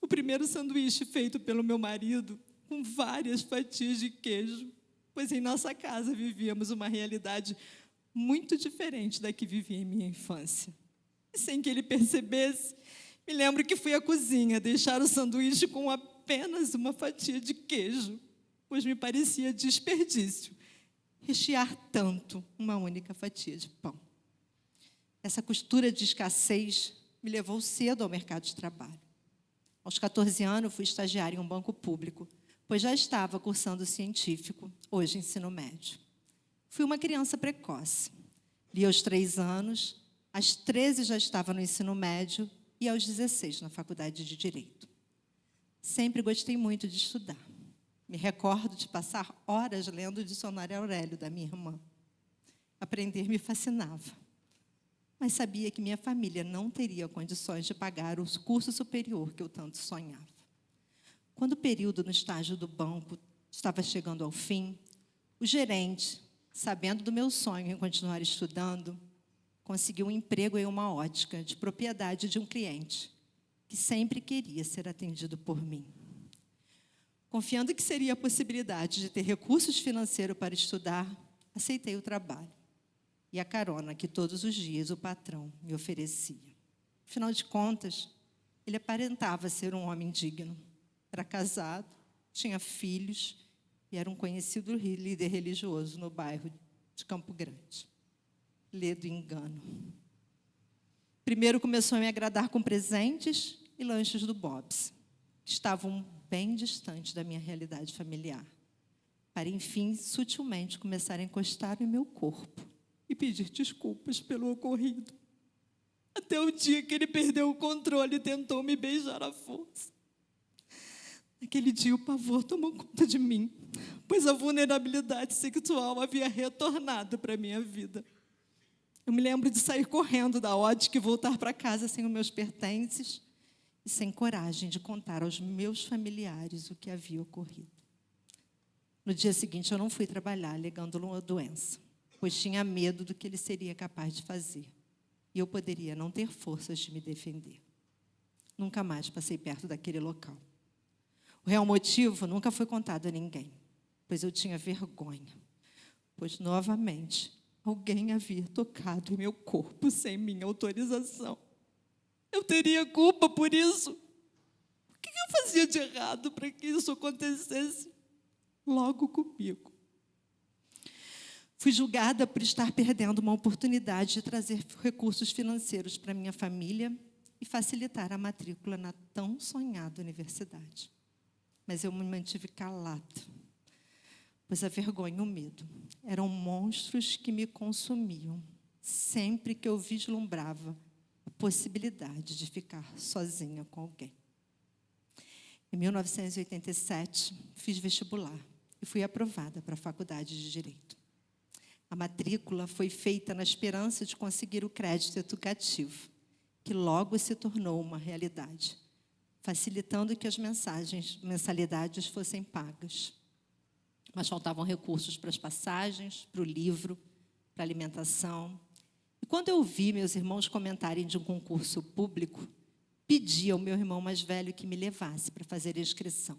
o primeiro sanduíche feito pelo meu marido com várias fatias de queijo, pois em nossa casa vivíamos uma realidade muito diferente da que vivia em minha infância. E sem que ele percebesse, Me lembro que fui à cozinha deixar o sanduíche com apenas uma fatia de queijo, pois me parecia desperdício rechear tanto uma única fatia de pão. Essa costura de escassez me levou cedo ao mercado de trabalho. Aos 14 anos, fui estagiária em um banco público, pois já estava cursando científico, hoje ensino médio. Fui uma criança precoce. Li aos 3 anos, aos 13 já estava no ensino médio e aos 16 na faculdade de Direito. Sempre gostei muito de estudar. Me recordo de passar horas lendo o dicionário Aurélio da minha irmã. Aprender me fascinava, mas sabia que minha família não teria condições de pagar o curso superior que eu tanto sonhava. Quando o período no estágio do banco estava chegando ao fim, o gerente, sabendo do meu sonho em continuar estudando, conseguiu um emprego em uma ótica de propriedade de um cliente que sempre queria ser atendido por mim. Confiando que seria a possibilidade de ter recursos financeiros para estudar, aceitei o trabalho e a carona que todos os dias o patrão me oferecia. Afinal de contas, ele aparentava ser um homem digno. Era casado, tinha filhos e era um conhecido líder religioso no bairro de Campo Grande. Ledo engano. Primeiro começou a me agradar com presentes e lanches do Bob's, que estavam bem distantes da minha realidade familiar, para, enfim, sutilmente começar a encostar em meu corpo e pedir desculpas pelo ocorrido. Até o dia que ele perdeu o controle e tentou me beijar à força. Naquele dia, o pavor tomou conta de mim, pois a vulnerabilidade sexual havia retornado para a minha vida. Eu me lembro de sair correndo da ótica e voltar para casa sem os meus pertences e sem coragem de contar aos meus familiares o que havia ocorrido. No dia seguinte, eu não fui trabalhar, alegando uma doença, pois tinha medo do que ele seria capaz de fazer. E eu poderia não ter forças de me defender. Nunca mais passei perto daquele local. O real motivo nunca foi contado a ninguém, pois eu tinha vergonha, pois, novamente, alguém havia tocado em meu corpo sem minha autorização. Eu teria culpa por isso? O que eu fazia de errado para que isso acontecesse logo comigo? Fui julgada por estar perdendo uma oportunidade de trazer recursos financeiros para minha família e facilitar a matrícula na tão sonhada universidade. Mas eu me mantive calada, pois a vergonha e o medo eram monstros que me consumiam sempre que eu vislumbrava a possibilidade de ficar sozinha com alguém. Em 1987, fiz vestibular e fui aprovada para a Faculdade de Direito. A matrícula foi feita na esperança de conseguir o crédito educativo, que logo se tornou uma realidade, facilitando que as mensalidades fossem pagas. Mas faltavam recursos para as passagens, para o livro, para a alimentação. E quando eu vi meus irmãos comentarem de um concurso público, pedi ao meu irmão mais velho que me levasse para fazer a inscrição.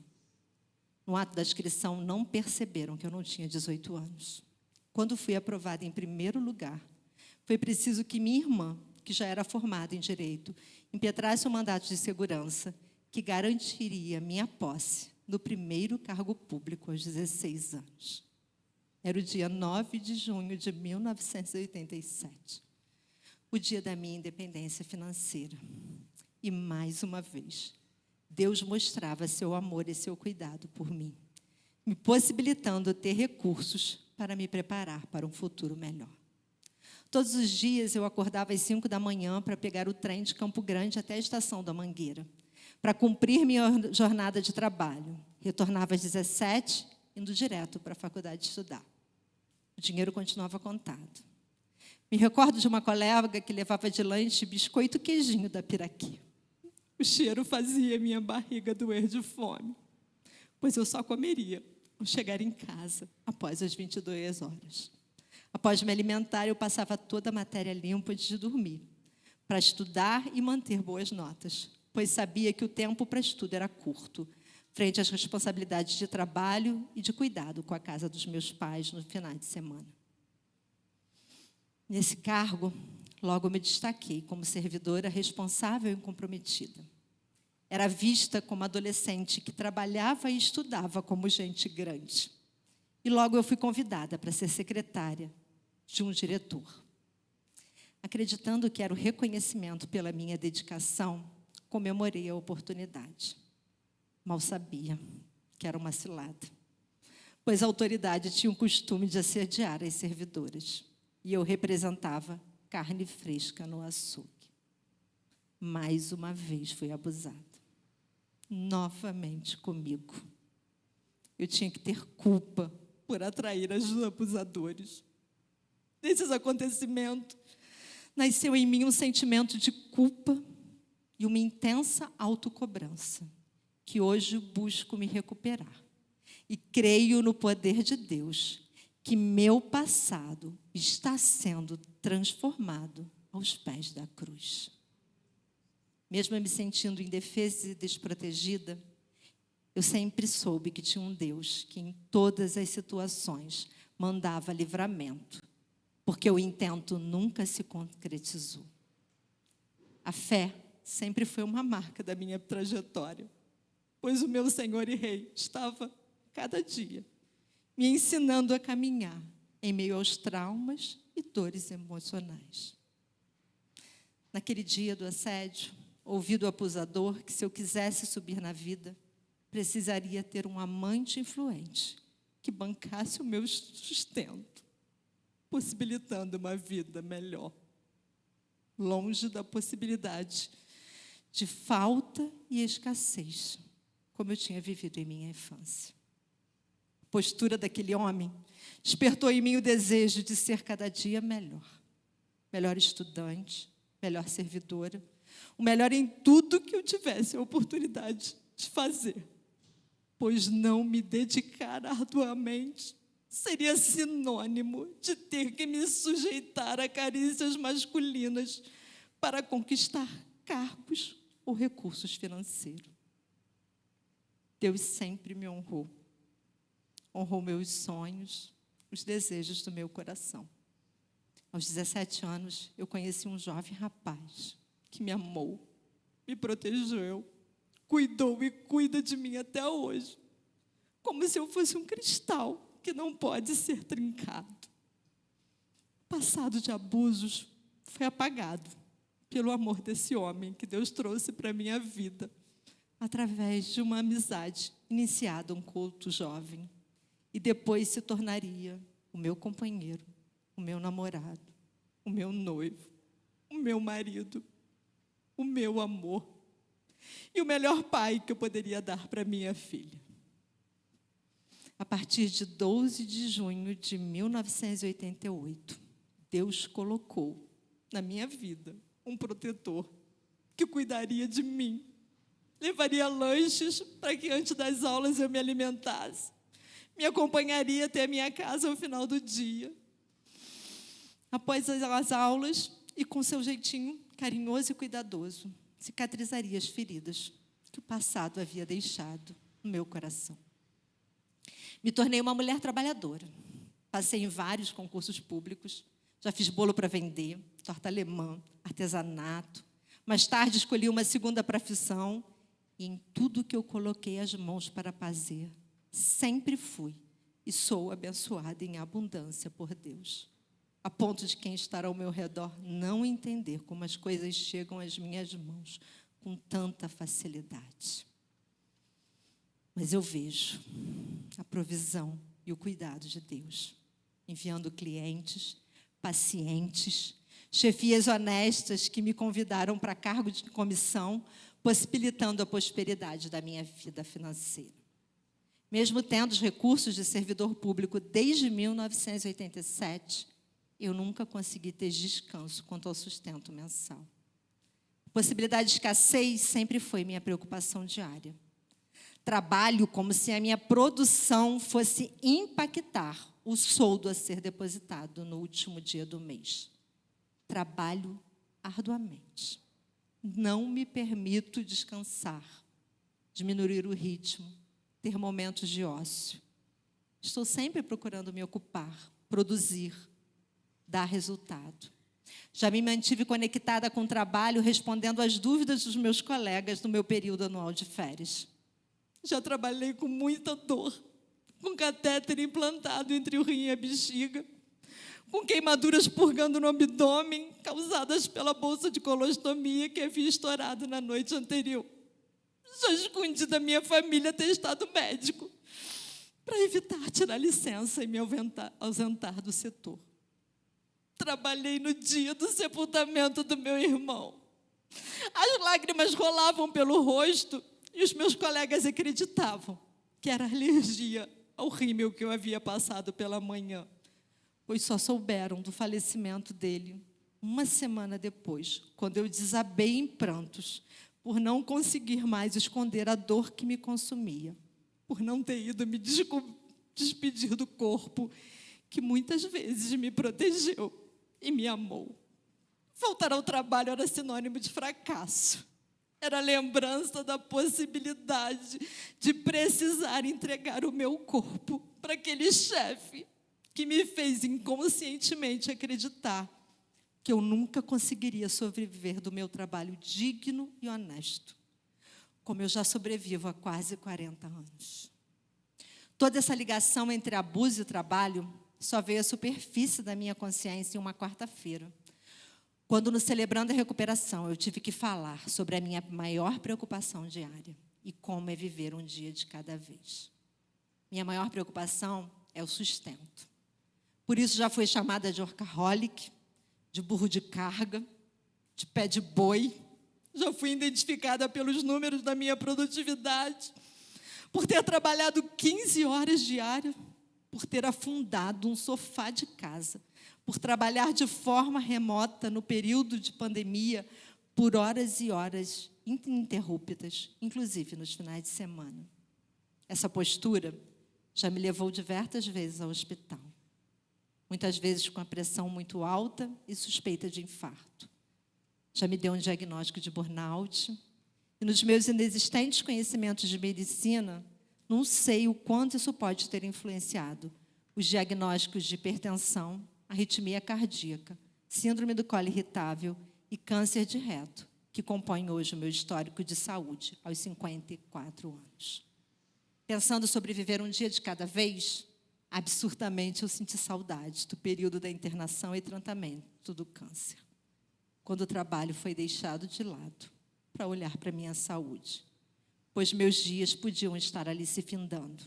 No ato da inscrição, não perceberam que eu não tinha 18 anos. Quando fui aprovada em primeiro lugar, foi preciso que minha irmã, que já era formada em Direito, impetrasse um mandato de segurança que garantiria minha posse no primeiro cargo público aos 16 anos. Era o dia 9 de junho de 1987, o dia da minha independência financeira. E, mais uma vez, Deus mostrava seu amor e seu cuidado por mim, me possibilitando ter recursos para me preparar para um futuro melhor. Todos os dias eu acordava às 5 da manhã para pegar o trem de Campo Grande até a estação da Mangueira, para cumprir minha jornada de trabalho. Retornava às 17, indo direto para a faculdade estudar. O dinheiro continuava contado. Me recordo de uma colega que levava de lanche biscoito queijinho da Piraquê. O cheiro fazia minha barriga doer de fome, pois eu só comeria ao chegar em casa após as 22 horas. Após me alimentar, eu passava toda a matéria limpa antes de dormir, para estudar e manter boas notas, pois sabia que o tempo para estudo era curto, frente às responsabilidades de trabalho e de cuidado com a casa dos meus pais no final de semana. Nesse cargo, Logo me destaquei como servidora responsável e comprometida. Era vista como adolescente que trabalhava e estudava como gente grande. E logo eu fui convidada para ser secretária de um diretor. Acreditando que era o reconhecimento pela minha dedicação, comemorei a oportunidade. Mal sabia que era uma cilada, pois a autoridade tinha o costume de assediar as servidoras, e eu representava carne fresca no açougue. Mais uma vez fui abusada. Novamente comigo. Eu tinha que ter culpa por atrair os abusadores. Nesses acontecimentos, nasceu em mim um sentimento de culpa e uma intensa autocobrança, que hoje busco me recuperar. E creio no poder de Deus, que meu passado está sendo transformado aos pés da cruz. Mesmo me sentindo indefesa e desprotegida, eu sempre soube que tinha um Deus que em todas as situações mandava livramento, porque o intento nunca se concretizou. A fé sempre foi uma marca da minha trajetória, pois o meu Senhor e Rei estava, cada dia, me ensinando a caminhar em meio aos traumas e dores emocionais. Naquele dia do assédio, ouvi do abusador que se eu quisesse subir na vida, precisaria ter um amante influente que bancasse o meu sustento, possibilitando uma vida melhor, longe da possibilidade de falta e escassez, como eu tinha vivido em minha infância. A postura daquele homem despertou em mim o desejo de ser cada dia melhor. Melhor estudante, melhor servidora, o melhor em tudo que eu tivesse a oportunidade de fazer. Pois não me dedicar arduamente seria sinônimo de ter que me sujeitar a carícias masculinas para conquistar cargos ou recursos financeiros. Deus sempre me honrou. Honrou meus sonhos, os desejos do meu coração. Aos 17 anos, eu conheci um jovem rapaz que me amou, me protegeu, cuidou e cuida de mim até hoje, como se eu fosse um cristal que não pode ser trincado. O passado de abusos foi apagado pelo amor desse homem que Deus trouxe para a minha vida, através de uma amizade iniciada um culto jovem, e depois se tornaria o meu companheiro, o meu namorado, o meu noivo, o meu marido, o meu amor e o melhor pai que eu poderia dar para minha filha. A partir de 12 de junho de 1988, Deus colocou na minha vida um protetor que cuidaria de mim, levaria lanches para que antes das aulas eu me alimentasse, me acompanharia até a minha casa ao final do dia. Após as aulas, e com seu jeitinho carinhoso e cuidadoso, cicatrizaria as feridas que o passado havia deixado no meu coração. Me tornei uma mulher trabalhadora. Passei em vários concursos públicos, já fiz bolo para vender, torta alemã, artesanato. Mais tarde escolhi uma segunda profissão e em tudo que eu coloquei as mãos para fazer, sempre fui e sou abençoada em abundância por Deus, a ponto de quem está ao meu redor não entender como as coisas chegam às minhas mãos com tanta facilidade. Mas eu vejo a provisão e o cuidado de Deus, enviando clientes, pacientes, chefias honestas que me convidaram para cargo de comissão, possibilitando a prosperidade da minha vida financeira. Mesmo tendo os recursos de servidor público desde 1987, eu nunca consegui ter descanso quanto ao sustento mensal. A possibilidade de escassez sempre foi minha preocupação diária. Trabalho como se a minha produção fosse impactar o soldo a ser depositado no último dia do mês. Trabalho arduamente. Não me permito descansar, diminuir o ritmo, ter momentos de ócio. Estou sempre procurando me ocupar, produzir, dar resultado. Já me mantive conectada com o trabalho, respondendo às dúvidas dos meus colegas no meu período anual de férias. Já trabalhei com muita dor, com catéter implantado entre o rim e a bexiga, com queimaduras purgando no abdômen, causadas pela bolsa de colostomia que havia estourado na noite anterior. Já escondi da minha família atestado médico, para evitar tirar licença e me ausentar do setor. Trabalhei no dia do sepultamento do meu irmão. As lágrimas rolavam pelo rosto e os meus colegas acreditavam que era alergia ao rímel que eu havia passado pela manhã, pois só souberam do falecimento dele uma semana depois, quando eu desabei em prantos por não conseguir mais esconder a dor que me consumia, por não ter ido me despedir do corpo que muitas vezes me protegeu e me amou. Voltar ao trabalho era sinônimo de fracasso. Era lembrança da possibilidade de precisar entregar o meu corpo para aquele chefe que me fez inconscientemente acreditar que eu nunca conseguiria sobreviver do meu trabalho digno e honesto, como eu já sobrevivo há quase 40 anos. Toda essa ligação entre abuso e trabalho só veio à superfície da minha consciência em uma quarta-feira, quando, no Celebrando a Recuperação, eu tive que falar sobre a minha maior preocupação diária e como é viver um dia de cada vez. Minha maior preocupação é o sustento. Por isso já fui chamada de workaholic, de burro de carga, de pé de boi. Já fui identificada pelos números da minha produtividade, por ter trabalhado 15 horas diárias, por ter afundado um sofá de casa, por trabalhar de forma remota no período de pandemia, por horas e horas ininterruptas, inclusive nos finais de semana. Essa postura já me levou diversas vezes ao hospital, muitas vezes com a pressão muito alta e suspeita de infarto. Já me deu um diagnóstico de burnout, e nos meus inexistentes conhecimentos de medicina, não sei o quanto isso pode ter influenciado os diagnósticos de hipertensão, arritmia cardíaca, síndrome do colo irritável e câncer de reto, que compõem hoje o meu histórico de saúde, aos 54 anos. Pensando sobre viver um dia de cada vez, absurdamente eu senti saudade do período da internação e tratamento do câncer, quando o trabalho foi deixado de lado para olhar para a minha saúde, pois meus dias podiam estar ali se findando,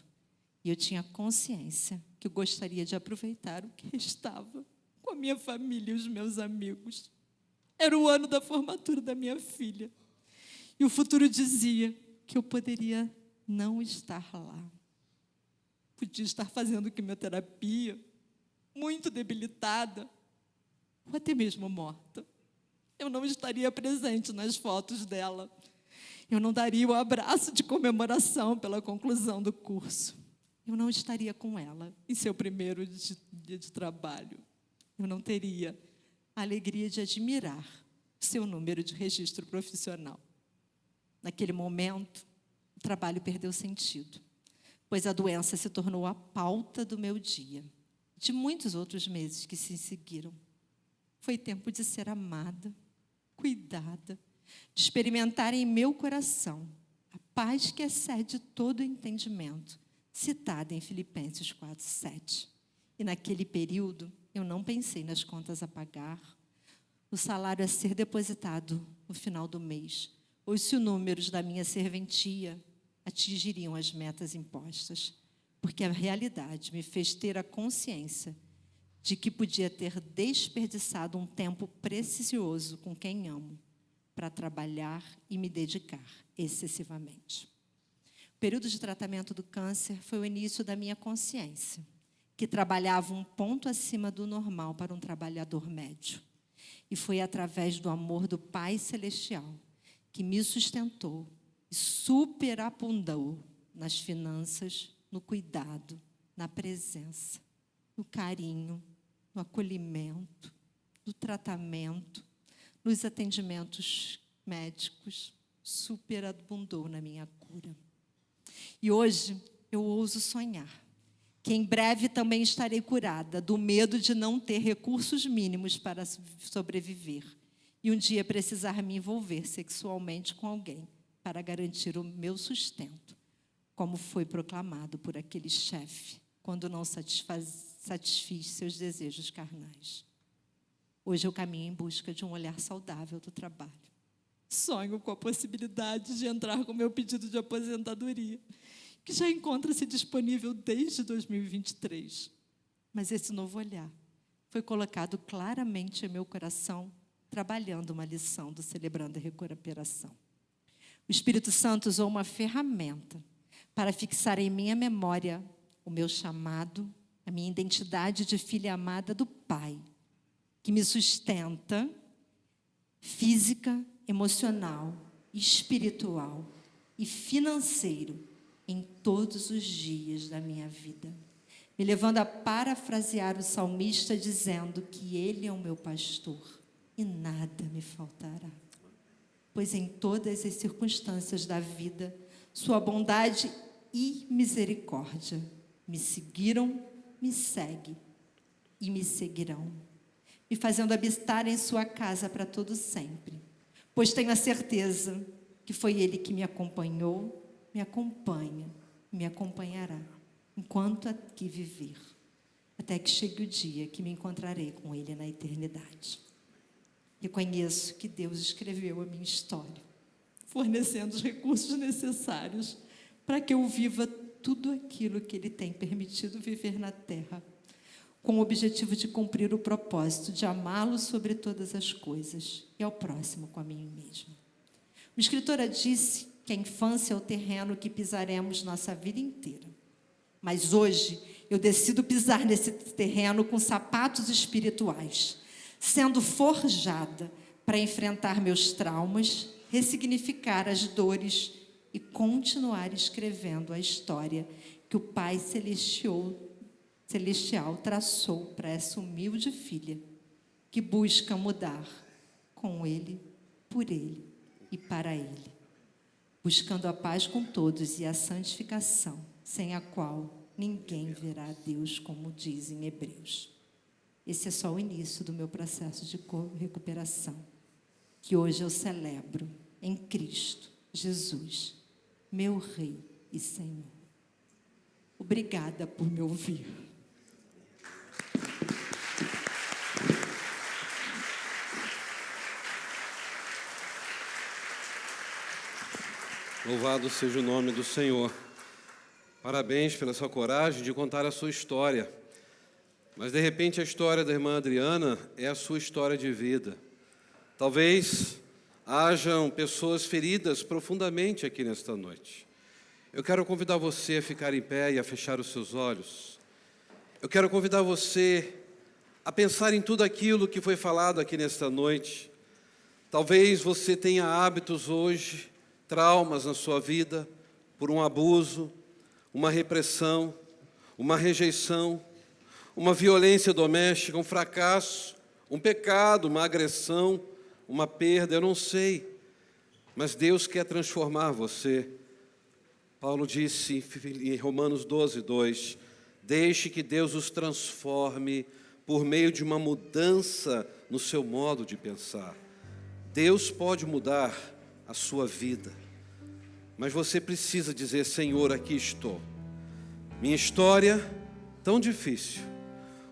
e eu tinha consciência que eu gostaria de aproveitar o que restava com a minha família e os meus amigos. Era o ano da formatura da minha filha, e o futuro dizia que eu poderia não estar lá. Podia estar fazendo quimioterapia, muito debilitada, ou até mesmo morta. Eu não estaria presente nas fotos dela. Eu não daria o abraço de comemoração pela conclusão do curso. Eu não estaria com ela em seu primeiro dia de trabalho. Eu não teria a alegria de admirar seu número de registro profissional. Naquele momento, o trabalho perdeu sentido, pois a doença se tornou a pauta do meu dia, de muitos outros meses que se seguiram. Foi tempo de ser amada, cuidada, de experimentar em meu coração a paz que excede todo o entendimento, citada em Filipenses 4:7. E naquele período, eu não pensei nas contas a pagar, no salário a ser depositado no final do mês, ou se os números da minha serventia atingiriam as metas impostas, porque a realidade me fez ter a consciência de que podia ter desperdiçado um tempo precioso com quem amo, para trabalhar e me dedicar excessivamente. O período de tratamento do câncer foi o início da minha consciência, que trabalhava um ponto acima do normal para um trabalhador médio. E foi através do amor do Pai Celestial que me sustentou e superabundou nas finanças, no cuidado, na presença, no carinho, no acolhimento, no tratamento, nos atendimentos médicos, superabundou na minha cura. E hoje eu ouso sonhar que em breve também estarei curada do medo de não ter recursos mínimos para sobreviver e um dia precisar me envolver sexualmente com alguém para garantir o meu sustento, como foi proclamado por aquele chefe quando não satisfiz seus desejos carnais. Hoje eu caminho em busca de um olhar saudável do trabalho. Sonho com a possibilidade de entrar com meu pedido de aposentadoria, que já encontra-se disponível desde 2023. Mas esse novo olhar foi colocado claramente em meu coração, trabalhando uma lição do Celebrando a Recuperação. O Espírito Santo usou uma ferramenta para fixar em minha memória o meu chamado, a minha identidade de filha amada do Pai, que me sustenta física, emocional, espiritual e financeiro em todos os dias da minha vida, me levando a parafrasear o salmista dizendo que Ele é o meu pastor e nada me faltará. Pois em todas as circunstâncias da vida, sua bondade e misericórdia me seguiram, me seguem e me seguirão, me fazendo habitar em sua casa para todo sempre, pois tenho a certeza que foi Ele que me acompanhou, me acompanha, me acompanhará, enquanto aqui viver, até que chegue o dia que me encontrarei com Ele na eternidade. Reconheço que Deus escreveu a minha história, fornecendo os recursos necessários para que eu viva tudo aquilo que Ele tem permitido viver na terra, com o objetivo de cumprir o propósito de amá-lo sobre todas as coisas e ao próximo como a mim mesmo. Uma escritora disse que a infância é o terreno que pisaremos nossa vida inteira. Mas hoje eu decido pisar nesse terreno com sapatos espirituais, sendo forjada para enfrentar meus traumas, ressignificar as dores e continuar escrevendo a história que o Pai Celestial traçou para essa humilde filha que busca mudar com Ele, por Ele e para Ele, buscando a paz com todos e a santificação, sem a qual ninguém verá a Deus, como diz em Hebreus. Esse é só o início do meu processo de recuperação, que hoje eu celebro em Cristo Jesus, meu Rei e Senhor. Obrigada por me ouvir. Louvado seja o nome do Senhor. Parabéns pela sua coragem de contar a sua história. Mas, de repente, a história da irmã Adriana é a sua história de vida. Talvez hajam pessoas feridas profundamente aqui nesta noite. Eu quero convidar você a ficar em pé e a fechar os seus olhos. Eu quero convidar você a pensar em tudo aquilo que foi falado aqui nesta noite. Talvez você tenha hábitos hoje, traumas na sua vida, por um abuso, uma repressão, uma rejeição, uma violência doméstica, um fracasso, um pecado, uma agressão, uma perda, eu não sei. Mas Deus quer transformar você. Paulo disse em Romanos 12:2, deixe que Deus os transforme por meio de uma mudança no seu modo de pensar. Deus pode mudar a sua vida, mas você precisa dizer, Senhor, aqui estou. Minha história tão difícil,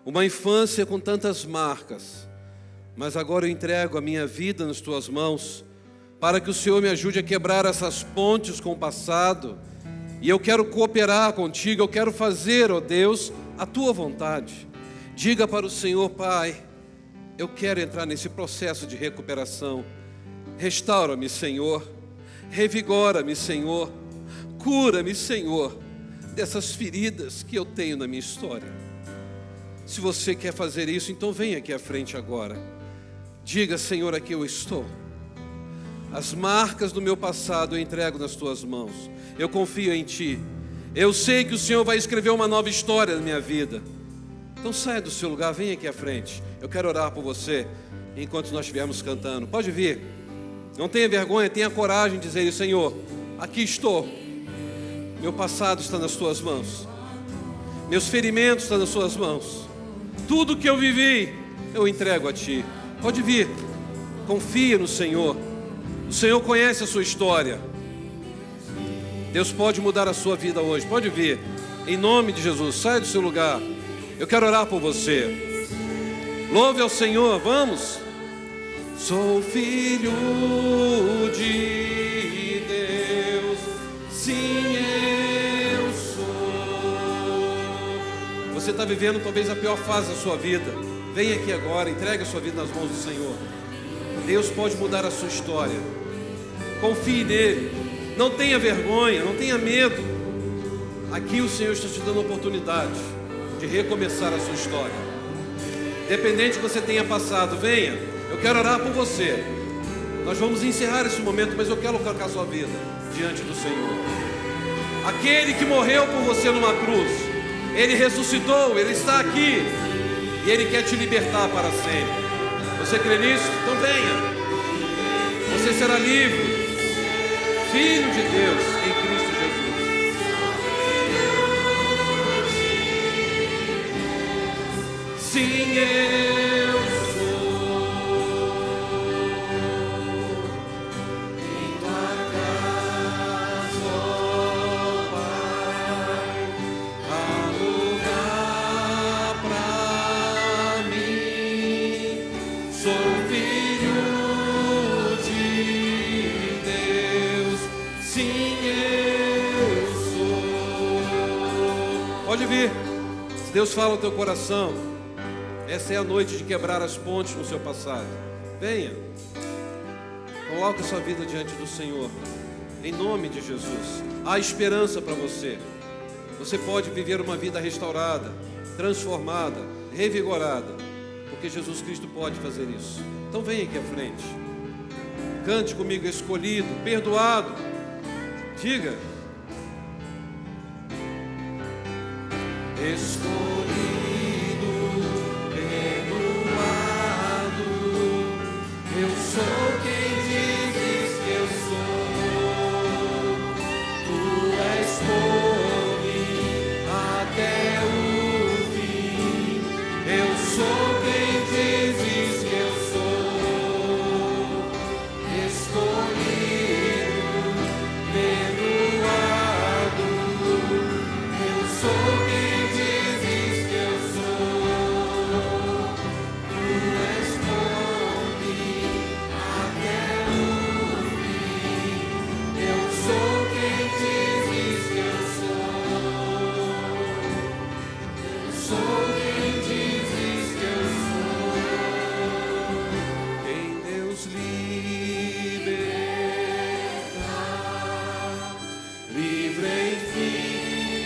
uma infância com tantas marcas, mas agora eu entrego a minha vida nas tuas mãos, para que o Senhor me ajude a quebrar essas pontes com o passado, e eu quero cooperar contigo, eu quero fazer, ó Deus, a tua vontade. Diga para o Senhor, Pai, eu quero entrar nesse processo de recuperação. Restaura-me, Senhor, revigora-me, Senhor, cura-me, Senhor, dessas feridas que eu tenho na minha história. Se você quer fazer isso, então venha aqui à frente agora. Diga, Senhor, aqui eu estou. As marcas do meu passado eu entrego nas tuas mãos. Eu confio em Ti. Eu sei que o Senhor vai escrever uma nova história na minha vida. Então saia do seu lugar, venha aqui à frente. Eu quero orar por você enquanto nós estivermos cantando. Pode vir. Não tenha vergonha, tenha coragem de dizer isso, Senhor, aqui estou. Meu passado está nas tuas mãos. Meus ferimentos estão nas suas mãos. Tudo que eu vivi, eu entrego a ti. Pode vir. Confia no Senhor. O Senhor conhece a sua história. Deus pode mudar a sua vida hoje. Pode vir. Em nome de Jesus, saia do seu lugar. Eu quero orar por você. Louve ao Senhor, vamos. Sou filho de Deus, sim, eu sou. Você está vivendo talvez a pior fase da sua vida. Venha aqui agora, entregue a sua vida nas mãos do Senhor. Deus pode mudar a sua história. Confie nele. Não tenha vergonha, não tenha medo. Aqui o Senhor está te dando a oportunidade de recomeçar a sua história. Independente do que você tenha passado, venha. Eu quero orar por você. Nós vamos encerrar esse momento, mas eu quero colocar a sua vida diante do Senhor. Aquele que morreu por você numa cruz, Ele ressuscitou, Ele está aqui. E Ele quer te libertar para sempre. Você crê nisso? Então venha. Você será livre. Filho de Deus em Cristo Jesus. Sim, eu sou. Em tua casa, ó Pai, há lugar pra mim. Sou filho de Deus. Sim, eu sou. Pode vir. Se Deus fala no teu coração, essa é a noite de quebrar as pontes no seu passado. Venha. Coloque a sua vida diante do Senhor. Em nome de Jesus. Há esperança para você. Você pode viver uma vida restaurada, transformada, revigorada. Porque Jesus Cristo pode fazer isso. Então venha aqui à frente. Cante comigo, escolhido, perdoado. Diga. Escolhido, perdoado, eu sou quem dizes que eu sou. Tu és por mim até o fim. Eu sou quem dizes que eu sou. Escolhido, perdoado, eu sou quem dizes que eu sou. Tu és por mim até o fim. Eu sou quem dizes que eu sou. Eu sou quem dizes que eu sou. Quem Deus liberta, livre enfim.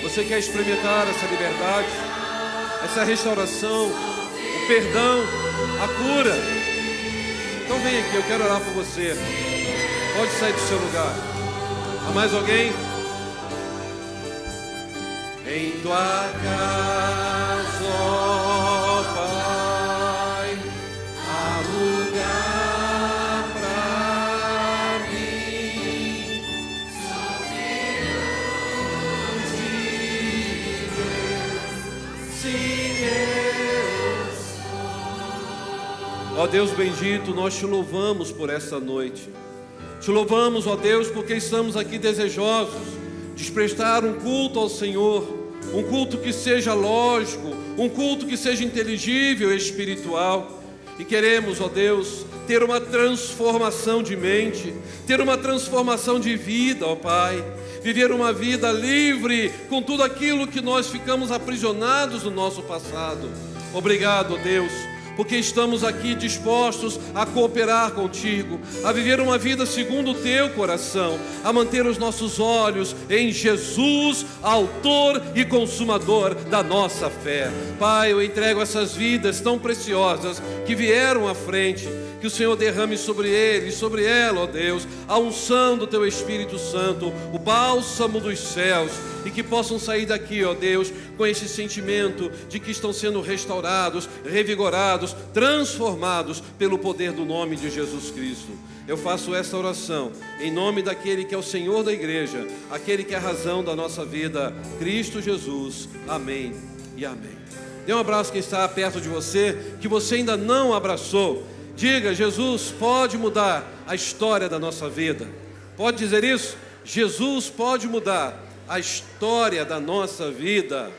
Você quer experimentar essa liberdade, essa restauração, o perdão, a cura? Então vem aqui, eu quero orar por você. Pode sair do seu lugar. Há mais alguém? Em tua casa, ó Pai, há lugar pra mim. Sim, eu sou. Ó Deus bendito, nós te louvamos por essa noite. Te louvamos, ó Deus, porque estamos aqui desejosos de prestar um culto ao Senhor, um culto que seja lógico, um culto que seja inteligível e espiritual. E queremos, ó Deus, ter uma transformação de mente, ter uma transformação de vida, ó Pai. Viver uma vida livre com tudo aquilo que nós ficamos aprisionados no nosso passado. Obrigado, ó Deus, porque estamos aqui dispostos a cooperar contigo, a viver uma vida segundo o teu coração, a manter os nossos olhos em Jesus, autor e consumador da nossa fé. Pai, eu entrego essas vidas tão preciosas que vieram à frente, que o Senhor derrame sobre eles, sobre ela, ó Deus, a unção do teu Espírito Santo, o bálsamo dos céus, e que possam sair daqui, ó Deus, com esse sentimento de que estão sendo restaurados, revigorados, transformados pelo poder do nome de Jesus Cristo. Eu faço essa oração em nome daquele que é o Senhor da igreja, aquele que é a razão da nossa vida, Cristo Jesus. Amém. e amém. Dê um abraço quem está perto de você, que você ainda não abraçou. Diga: Jesus pode mudar a história da nossa vida. Pode dizer isso? Jesus pode mudar a história da nossa vida.